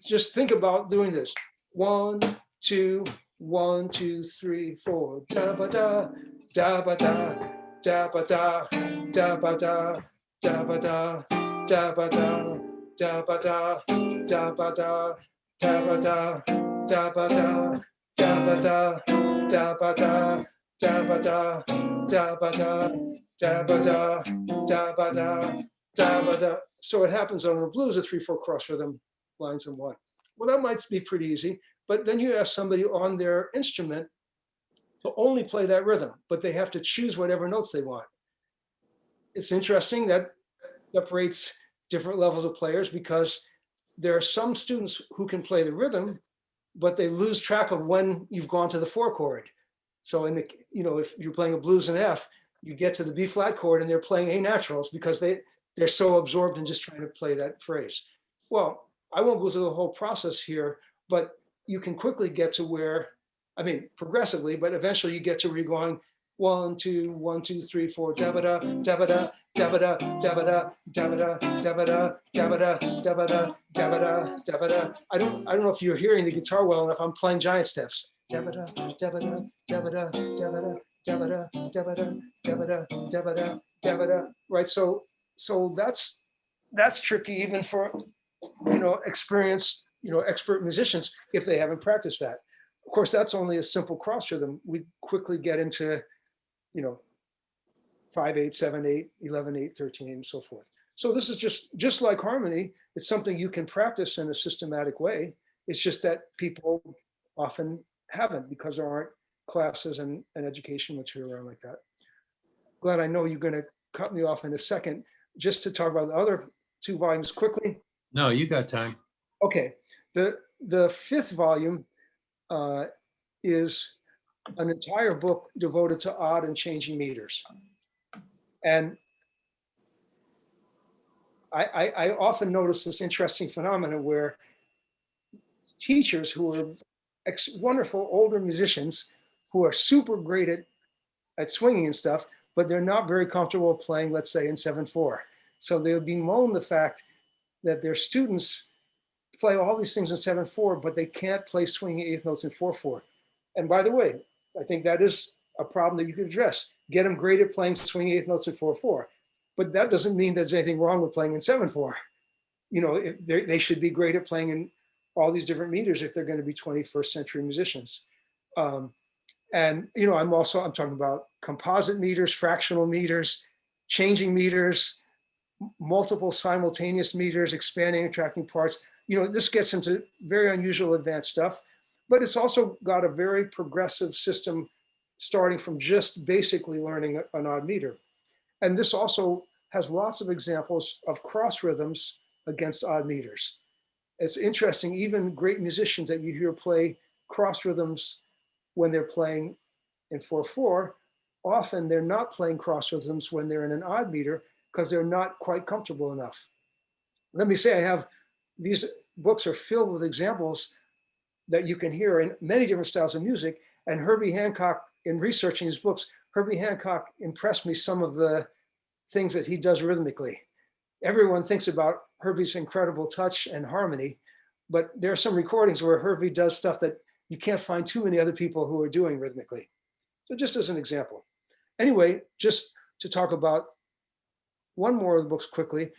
just think about doing this. 1, 2, 1, 2, 3, 4. Da ba da, da ba da, da ba da, da ba da, da ba da, da ba da, da ba da, da ba da, da ba da, da ba da, da ba da, da ba da, da ba da, da ba da, da ba da, da ba da, da ba da. So it happens on a blues, a 3/4 cross rhythm, lines in one. Well, that might be pretty easy, but then you ask somebody on their instrument to only play that rhythm, but they have to choose whatever notes they want. It's interesting that separates different levels of players because there are some students who can play the rhythm, but they lose track of when you've gone to the 4 chord. So if you're playing a blues in F, you get to the B flat chord and they're playing A naturals because they're so absorbed in just trying to play that phrase. Well, I won't go through the whole process here, but you can quickly get to where, progressively, but eventually you get to where you're going, 1, 2, 1, 2, 3, 4, dabba da, dabba da, dabba da, dabba da, dabba da, dabba da, dabba da, dabba da, dabba da, dabba da. I don't know if you're hearing the guitar well enough. I'm playing giant steps. Dabba da, dabba da, dabba da, dabba da, dabba da, dabba da, dabba da, dabba da, dabba da. Right. So that's tricky even for experienced expert musicians if they haven't practiced that. Of course, that's only a simple cross rhythm. We quickly get into 5/8, 7/8, 11/8, 13/8, and so forth. So this is just like harmony. It's something you can practice in a systematic way. It's just that people often haven't because there aren't classes and education material around like that. Glenn, I know you're going to cut me off in a second just to talk about the other 2 volumes quickly. No, you got time. Okay, the 5th volume is an entire book devoted to odd and changing meters. And I often notice this interesting phenomenon where teachers who are wonderful older musicians who are super great at swinging and stuff, but they're not very comfortable playing, let's say, in 7/4. So they'll bemoan the fact that their students play all these things in 7/4, but they can't play swinging 8th notes in 4/4. And by the way, I think that is a problem that you can address. Get them great at playing swinging 8th notes in 4/4. But that doesn't mean there's anything wrong with playing in 7/4. They should be great at playing in all these different meters if they're going to be 21st century musicians. And I'm talking about composite meters, fractional meters, changing meters, multiple simultaneous meters, expanding and contracting parts. This gets into very unusual advanced stuff, but it's also got a very progressive system starting from just basically learning an odd meter. And this also has lots of examples of cross rhythms against odd meters. It's interesting, even great musicians that you hear play cross rhythms when they're playing in 4/4, often they're not playing cross rhythms when they're in an odd meter because they're not quite comfortable enough. Let me say these books are filled with examples that you can hear in many different styles of music. And Herbie Hancock, in researching his books, Herbie Hancock impressed me some of the things that he does rhythmically. Everyone thinks about Herbie's incredible touch and harmony, but there are some recordings where Herbie does stuff that you can't find too many other people who are doing rhythmically. So just as an example. Anyway, just to talk about one more of the books quickly.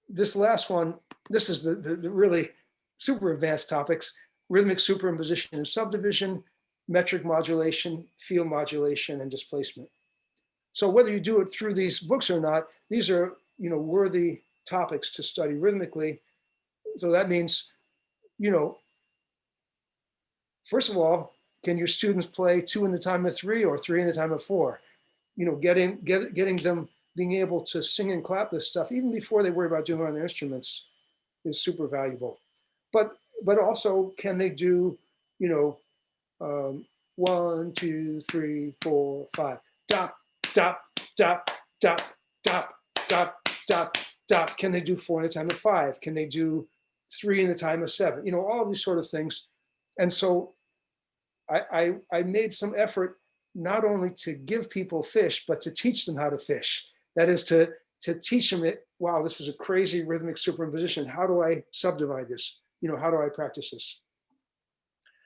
This last one, this is the really super advanced topics: rhythmic superimposition and subdivision, metric modulation, field modulation, and displacement. So whether you do it through these books or not, these are worthy topics to study rhythmically. So that means, first of all, can your students play 2 in the time of 3 or 3 in the time of 4? Getting them being able to sing and clap this stuff even before they worry about doing it on their instruments is super valuable. But also, can they do 1, 2, 3, 4, 5, dop, dop, dop, dop, dop, dop, dop, dop. Can they do 4 in the time of 5? Can they do 3 in the time of 7? All of these sort of things. And so I made some effort not only to give people fish, but to teach them how to fish. That is to teach them wow, this is a crazy rhythmic superimposition. How do I subdivide this? How do I practice this?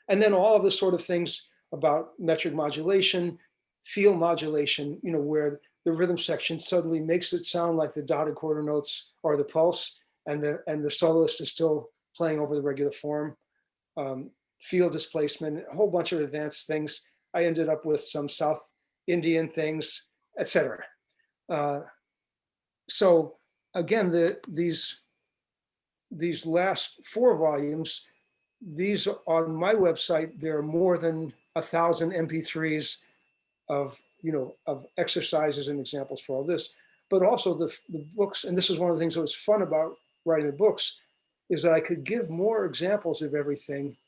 And then all of the sort of things about metric modulation, field modulation, where the rhythm section suddenly makes it sound like the dotted quarter notes or the pulse, and the soloist is still playing over the regular form. Field displacement, a whole bunch of advanced things. I ended up with some South Indian things, etc. So again, these last 4 volumes, these on my website, there are more than 1,000 MP3s of exercises and examples for all this. But also the books, and this is one of the things that was fun about writing the books, is that I could give more examples of everything.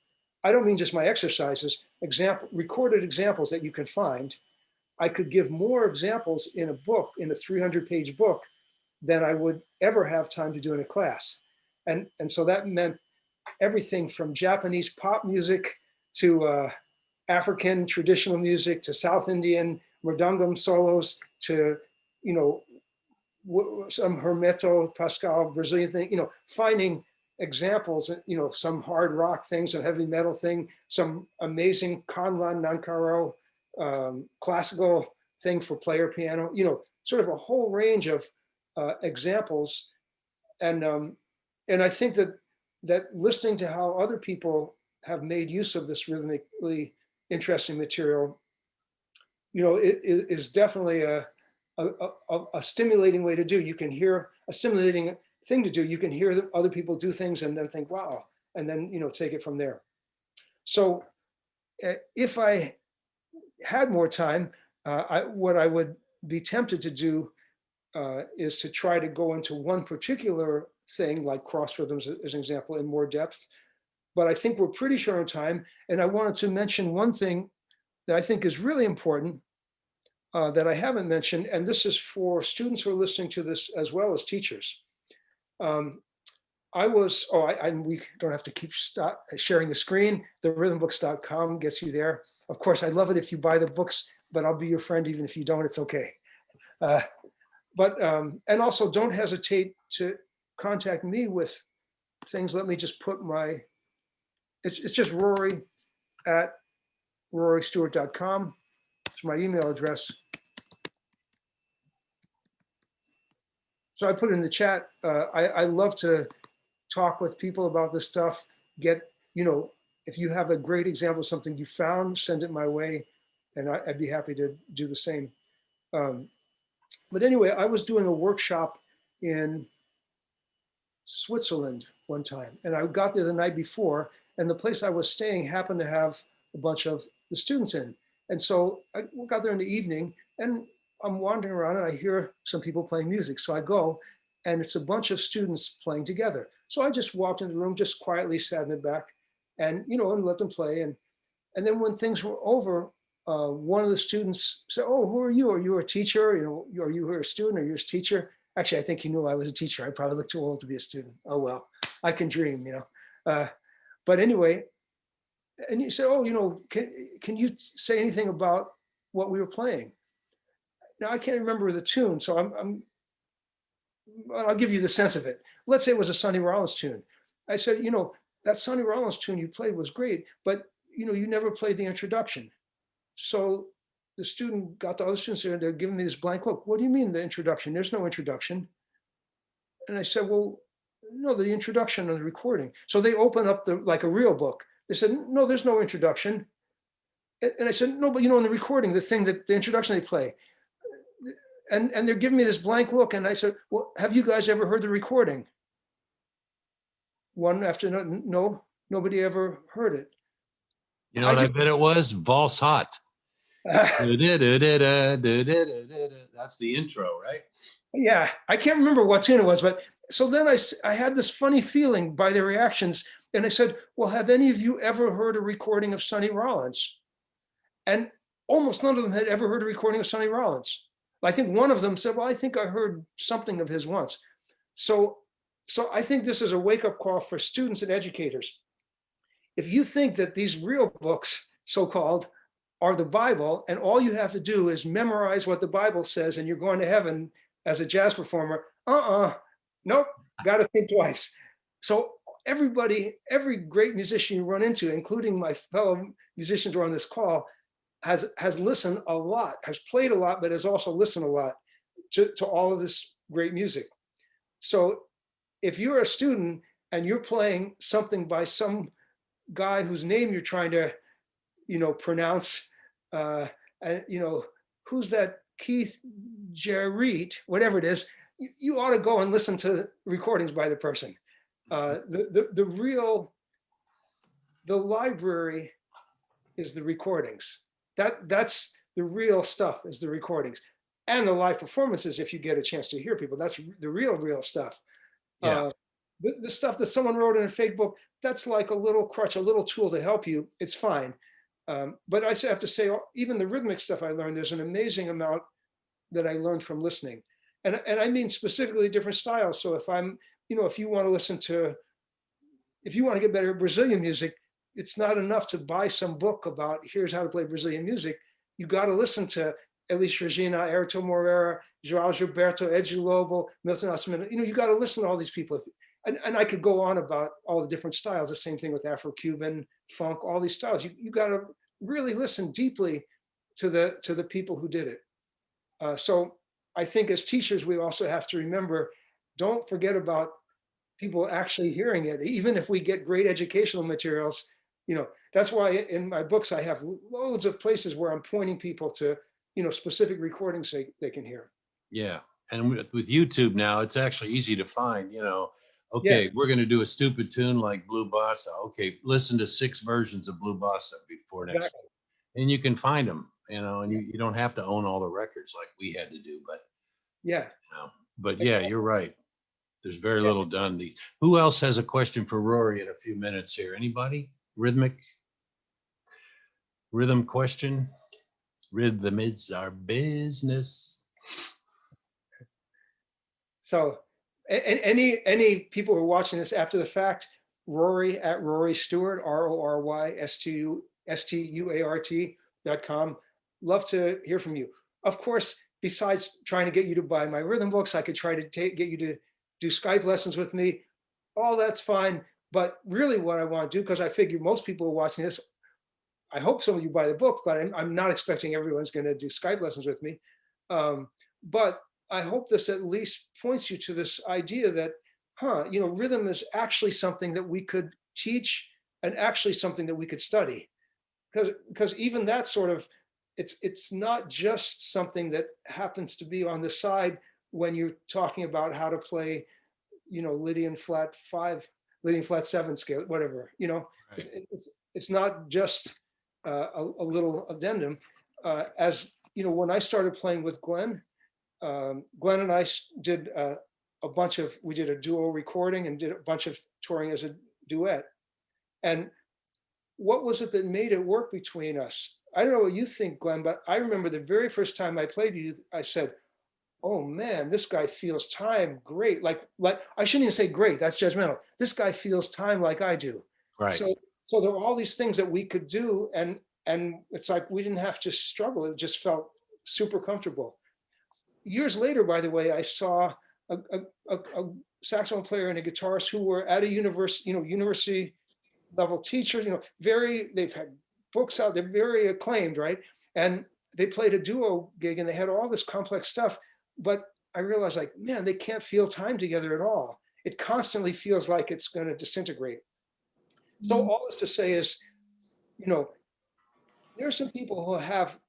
I don't mean just my exercises, recorded examples that you can find. I could give more examples in a book, in a 300-page book, than I would ever have time to do in a class. And so that meant everything from Japanese pop music to African traditional music to South Indian, murdangam solos to, you know, some Hermeto, Pascal, Brazilian thing, you know, finding examples, you know, some hard rock things, some heavy metal thing, some amazing Conlan Nancaro classical thing for player piano, you know, sort of a whole range of examples. And I think that listening to how other people have made use of this rhythmically interesting material, you know, it is definitely a stimulating way to do. You can hear a stimulating thing to do. You can hear other people do things and then think, wow, and then, you know, take it from there. So if I had more time, what I would be tempted to do is to try to go into one particular thing, like cross rhythms as an example, in more depth. But I think we're pretty short on time. And I wanted to mention one thing that I think is really important that I haven't mentioned, and this is for students who are listening to this as well as teachers. We don't have to keep sharing the screen. The rhythmbooks.com gets you there. Of course, I love it if you buy the books, but I'll be your friend even if you don't, it's okay. And also don't hesitate to contact me with things. Let me just put it's just Rory at rorystuart.com. It's my email address. So I put it in the chat. I love to talk with people about this stuff. Get, you know, if you have a great example of something you found, send it my way, and I'd be happy to do the same. But anyway, I was doing a workshop in Switzerland one time, and I got there the night before, and the place I was staying happened to have a bunch of the students in. And so I got there in the evening, and I'm wandering around and I hear some people playing music. So I go, and it's a bunch of students playing together. So I just walked in the room, just quietly sat in the back, and, you know, and let them play. And then when things were over, one of the students said, "Oh, who are you? Are you a teacher? You know, are you a student? Are you a teacher?" Actually, I think he knew I was a teacher. I probably looked too old to be a student. Oh well, I can dream, you know. But anyway, and he said, "Oh, you know, can you say anything about what we were playing?" Now I can't remember the tune, so I'll give you the sense of it. Let's say it was a Sonny Rollins tune. I said, "You know, that Sonny Rollins tune you played was great, but you know, you never played the introduction." So the student got the other students there, they're giving me this blank look. "What do you mean the introduction? There's no introduction." And I said, "Well, no, the introduction on the recording." So they open up like a real book. They said, "No, there's no introduction." And I said, "No, but you know, in the recording, the introduction they play." And they're giving me this blank look. And I said, "Well, have you guys ever heard the recording?" One after another, no, nobody ever heard it. You know what I bet it was? Valse Hot. That's the intro, right? Yeah, I can't remember what tune it was, but so then I had this funny feeling by their reactions, and I said, "Well, have any of you ever heard a recording of Sonny Rollins?" And almost none of them had ever heard a recording of Sonny Rollins. I think one of them said, "Well, I think I heard something of his once." So I think this is a wake-up call for students and educators. If you think that these real books, so-called, are the Bible, and all you have to do is memorize what the Bible says and you're going to heaven as a jazz performer, nope, got to think twice. So every great musician you run into, including my fellow musicians who are on this call, has listened a lot, has played a lot, but has also listened a lot to all of this great music. So if you're a student and you're playing something by some guy whose name you're trying to, you know, pronounce, and you know, who's that Keith Jarrett, whatever it is, you ought to go and listen to recordings by the person. The library is the recordings. That's the real stuff, is the recordings, and the live performances. If you get a chance to hear people, that's the real stuff. Yeah. The stuff that someone wrote in a fake book, that's like a little crutch, a little tool to help you. It's fine. But I have to say, even the rhythmic stuff I learned, there's an amazing amount that I learned from listening. And I mean specifically different styles. So if I'm, you know, if you want to get better at Brazilian music, it's not enough to buy some book about here's how to play Brazilian music. You got to listen to Elis Regina, Airto Moreira, João Gilberto, Edu Lobo, Milton Nascimento. You got to listen to all these people. And I could go on about all the different styles. The same thing with Afro-Cuban, funk, all these styles. You got to really listen deeply to the people who did it. So I think as teachers, we also have to remember, don't forget about people actually hearing it. Even if we get great educational materials, that's why in my books, I have loads of places where I'm pointing people to, specific recordings they can hear. Yeah. And with YouTube now, it's actually easy to find, okay, Yeah. we're going to do a stupid tune like Blue Bossa. Okay, listen to 6 versions of Blue Bossa before next Exactly. week. And you can find them, and you don't have to own all the records like we had to do, but Yeah. but yeah, you're right. There's very little done. Who else has a question for Rory in a few minutes here? Anybody? Rhythm question? Rhythm is our business. So any people who are watching this after the fact, Rory at Rory Stuart, RoryStuart.com. Love to hear from you. Of course, besides trying to get you to buy my rhythm books, I could try to get you to do Skype lessons with me. All that's fine. But really what I want to do, because I figure most people are watching this, I hope some of you buy the book, but I'm not expecting everyone's going to do Skype lessons with me. But I hope this at least points you to this idea that, rhythm is actually something that we could teach and actually something that we could study. Because even that sort of, it's not just something that happens to be on the side when you're talking about how to play, Lydian flat 5, Lydian flat 7 scale, whatever, Right. it's not just a little addendum. As when I started playing with Glenn, Glenn and I did we did a duo recording and did a bunch of touring as a duet. And what was it that made it work between us? I don't know what you think, Glenn, but I remember the very first time I played you, I said, oh man, this guy feels time great. Like I shouldn't even say great, that's judgmental. This guy feels time like I do. Right. So there were all these things that we could do, and it's like we didn't have to struggle. It just felt super comfortable. Years later, by the way, I saw a saxophone player and a guitarist who were at a university level teachers, they've had books out, they're very acclaimed, right? And they played a duo gig and they had all this complex stuff, but I realized, like, man, they can't feel time together at all. It constantly feels like it's going to disintegrate. So all this to say is, there are some people who have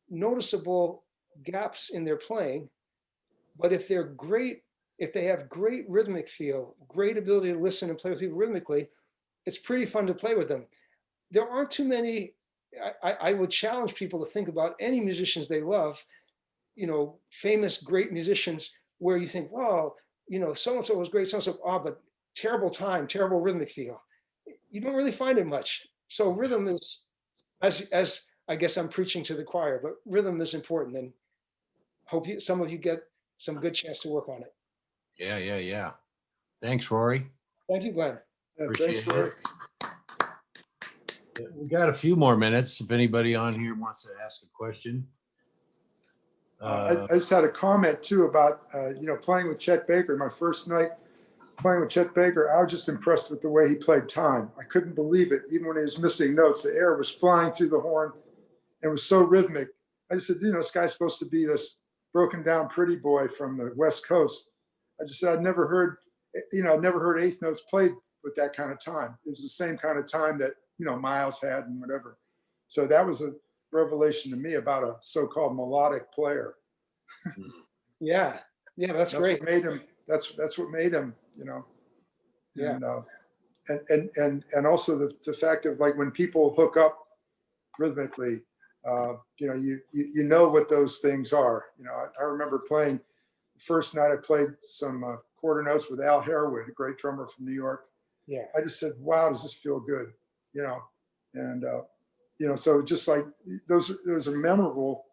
noticeable gaps in their playing, but if they're great, if they have great rhythmic feel, great ability to listen and play with people rhythmically, it's pretty fun to play with them. There aren't too many. I would challenge people to think about any musicians they love, famous, great musicians where you think, well, so-and-so was great, so-and-so, but terrible time, terrible rhythmic feel. You don't really find it much. So rhythm is, as I guess I'm preaching to the choir, but rhythm is important, and hope some of you get some good chance to work on it. Yeah. Thanks, Rory. Thank you, Glenn. Appreciate Thanks, Rory. it. We got a few more minutes if anybody on here wants to ask a question. I just had a comment too about, playing with Chet Baker. My first night playing with Chet Baker, I was just impressed with the way he played time. I couldn't believe it. Even when he was missing notes, the air was flying through the horn and was so rhythmic. I just said, this guy's supposed to be this broken down pretty boy from the West Coast. I just said, I'd never heard eighth notes played with that kind of time. It was the same kind of time that, Miles had and whatever. So that was a revelation to me about a so-called melodic player. Yeah, that's great. What made him. That's what made him. Yeah. And also the fact of, like, when people hook up rhythmically, you know what those things are. I remember playing the first night I played some quarter notes with Al Harewood, a great drummer from New York. Yeah. I just said, wow, does this feel good? And so just like those are memorable.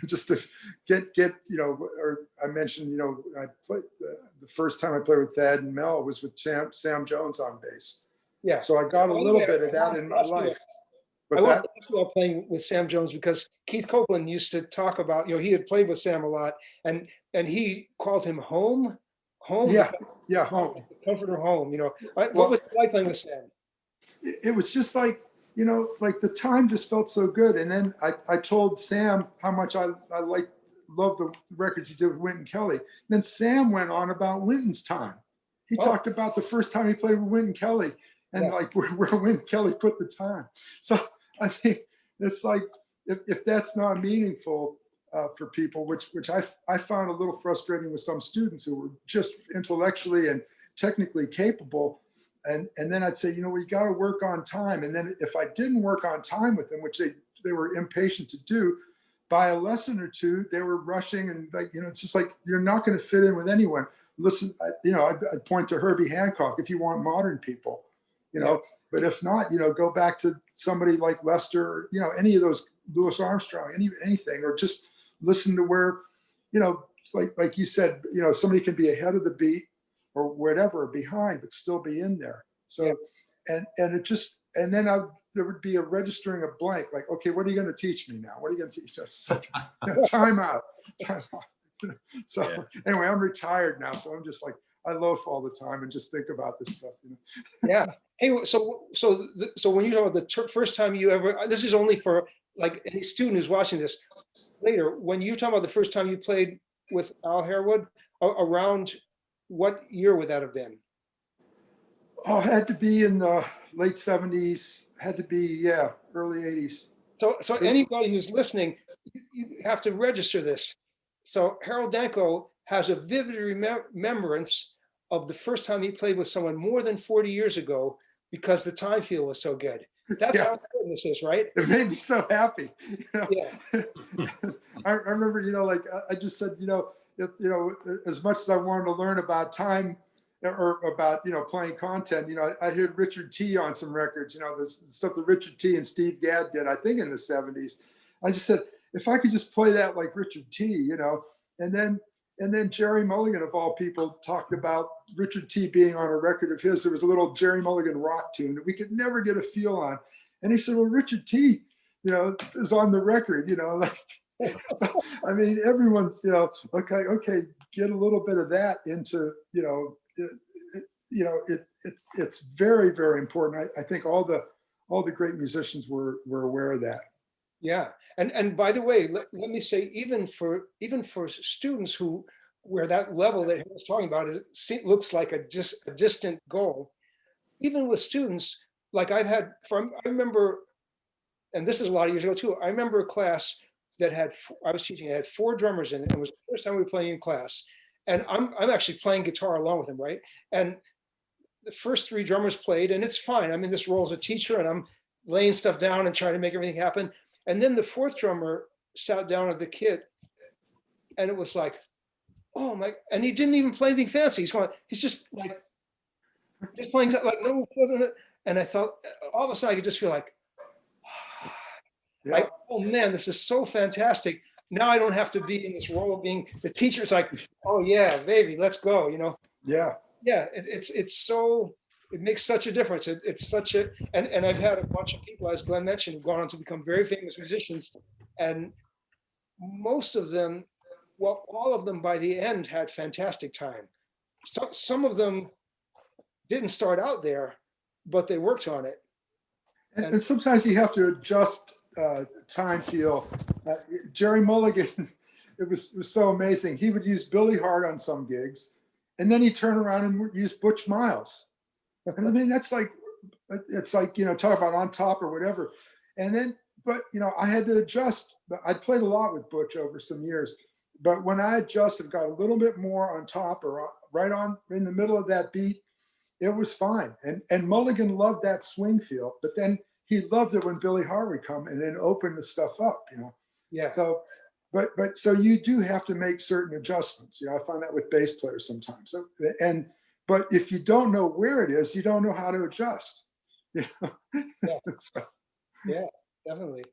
Just to get or I mentioned, I played the first time I played with Thad and Mel was with Sam Jones on bass. Yeah. So I got a little bit of that in my life. What's went that? to basketball playing with Sam Jones because Keith Copeland used to talk about, he had played with Sam a lot, and he called him home, Yeah, yeah, home. comforter home. What Well, was it like playing with Sam? it was just like, like the time just felt so good. And then I told Sam how much I love the records he did with Wynton Kelly. And then Sam went on about Wynton's time. He talked about the first time he played with Wynton Kelly and like where Wynton Kelly put the time. So I think it's like, if that's not meaningful for people, which I found a little frustrating with some students who were just intellectually and technically capable. And then I'd say, we got to work on time. And then if I didn't work on time with them, which they were impatient to do, by a lesson or two, they were rushing and like, it's just like, you're not going to fit in with anyone. Listen, I'd point to Herbie Hancock if you want modern people, but if not, go back to somebody like Lester, or, any of those, Louis Armstrong, anything, or just listen to where, like you said, somebody can be ahead of the beat or whatever, behind, but still be in there. So, and it just, and then there would be a registering a blank, like, okay, what are you going to teach me now? What are you going to teach us? Like, time out. So anyway, I'm retired now. So I'm just like, I loaf all the time and just think about this stuff. Yeah. Hey, so when you talk about the first time you ever, this is only for like any student who's watching this later, when you talk about the first time you played with Al Harewood, around what year would that have been? Oh, it had to be in the late 70s, had to be, early 80s. So anybody who's listening, you have to register this. So Harold Danko has a vivid remembrance of the first time he played with someone more than 40 years ago because the time feel was so good. That's how important this is, right? It made me so happy. Yeah. I remember, like I just said, as much as I wanted to learn about time or about, playing content, I heard Richard T on some records, the stuff that Richard T and Steve Gadd did, I think in the 70s. I just said, if I could just play that like Richard T, and then Jerry Mulligan, of all people, talked about Richard T being on a record of his. There was a little Jerry Mulligan rock tune that we could never get a feel on. And he said, well, Richard T, is on the record, like, so, I mean, everyone's, okay, get a little bit of that into, it's very, very important. I think all the great musicians were aware of that. Yeah, and by the way, let me say, even for students where that level that he was talking about looks like a distant goal, even with students like I remember, and this is a lot of years ago too. I remember a class that I was teaching. It had 4 drummers in it. It was the first time we were playing in class, and I'm actually playing guitar along with him, right? And the first 3 drummers played, and it's fine. I'm in this role as a teacher, and I'm laying stuff down and trying to make everything happen. And then the 4th drummer sat down at the kit, and it was like, oh my! And he didn't even play anything fancy. He's just playing like no. And I thought, all of a sudden, I could just feel like, like, oh man, this is so fantastic. Now I don't have to be in this role of being the teacher. It's like, oh yeah, baby, let's go. Yeah. Yeah, it's so. It makes such a difference. It's such a, and I've had a bunch of people, as Glenn mentioned, who've gone on to become very famous musicians, and most of them, well, all of them by the end had fantastic time. Some of them didn't start out there, but they worked on it. And sometimes you have to adjust time feel. Jerry Mulligan, it was so amazing. He would use Billy Hart on some gigs, and then he'd turn around and use Butch Miles. And I mean, it's like, talk about on top or whatever. And then, but, I had to adjust. I'd played a lot with Butch over some years, but when I adjusted, got a little bit more on top or right on in the middle of that beat, it was fine. And Mulligan loved that swing feel, but then he loved it when Billy Hart would come and then open the stuff up, Yeah. So, but so you do have to make certain adjustments. I find that with bass players sometimes. So, but if you don't know where it is, you don't know how to adjust. Yeah. So. Yeah, definitely.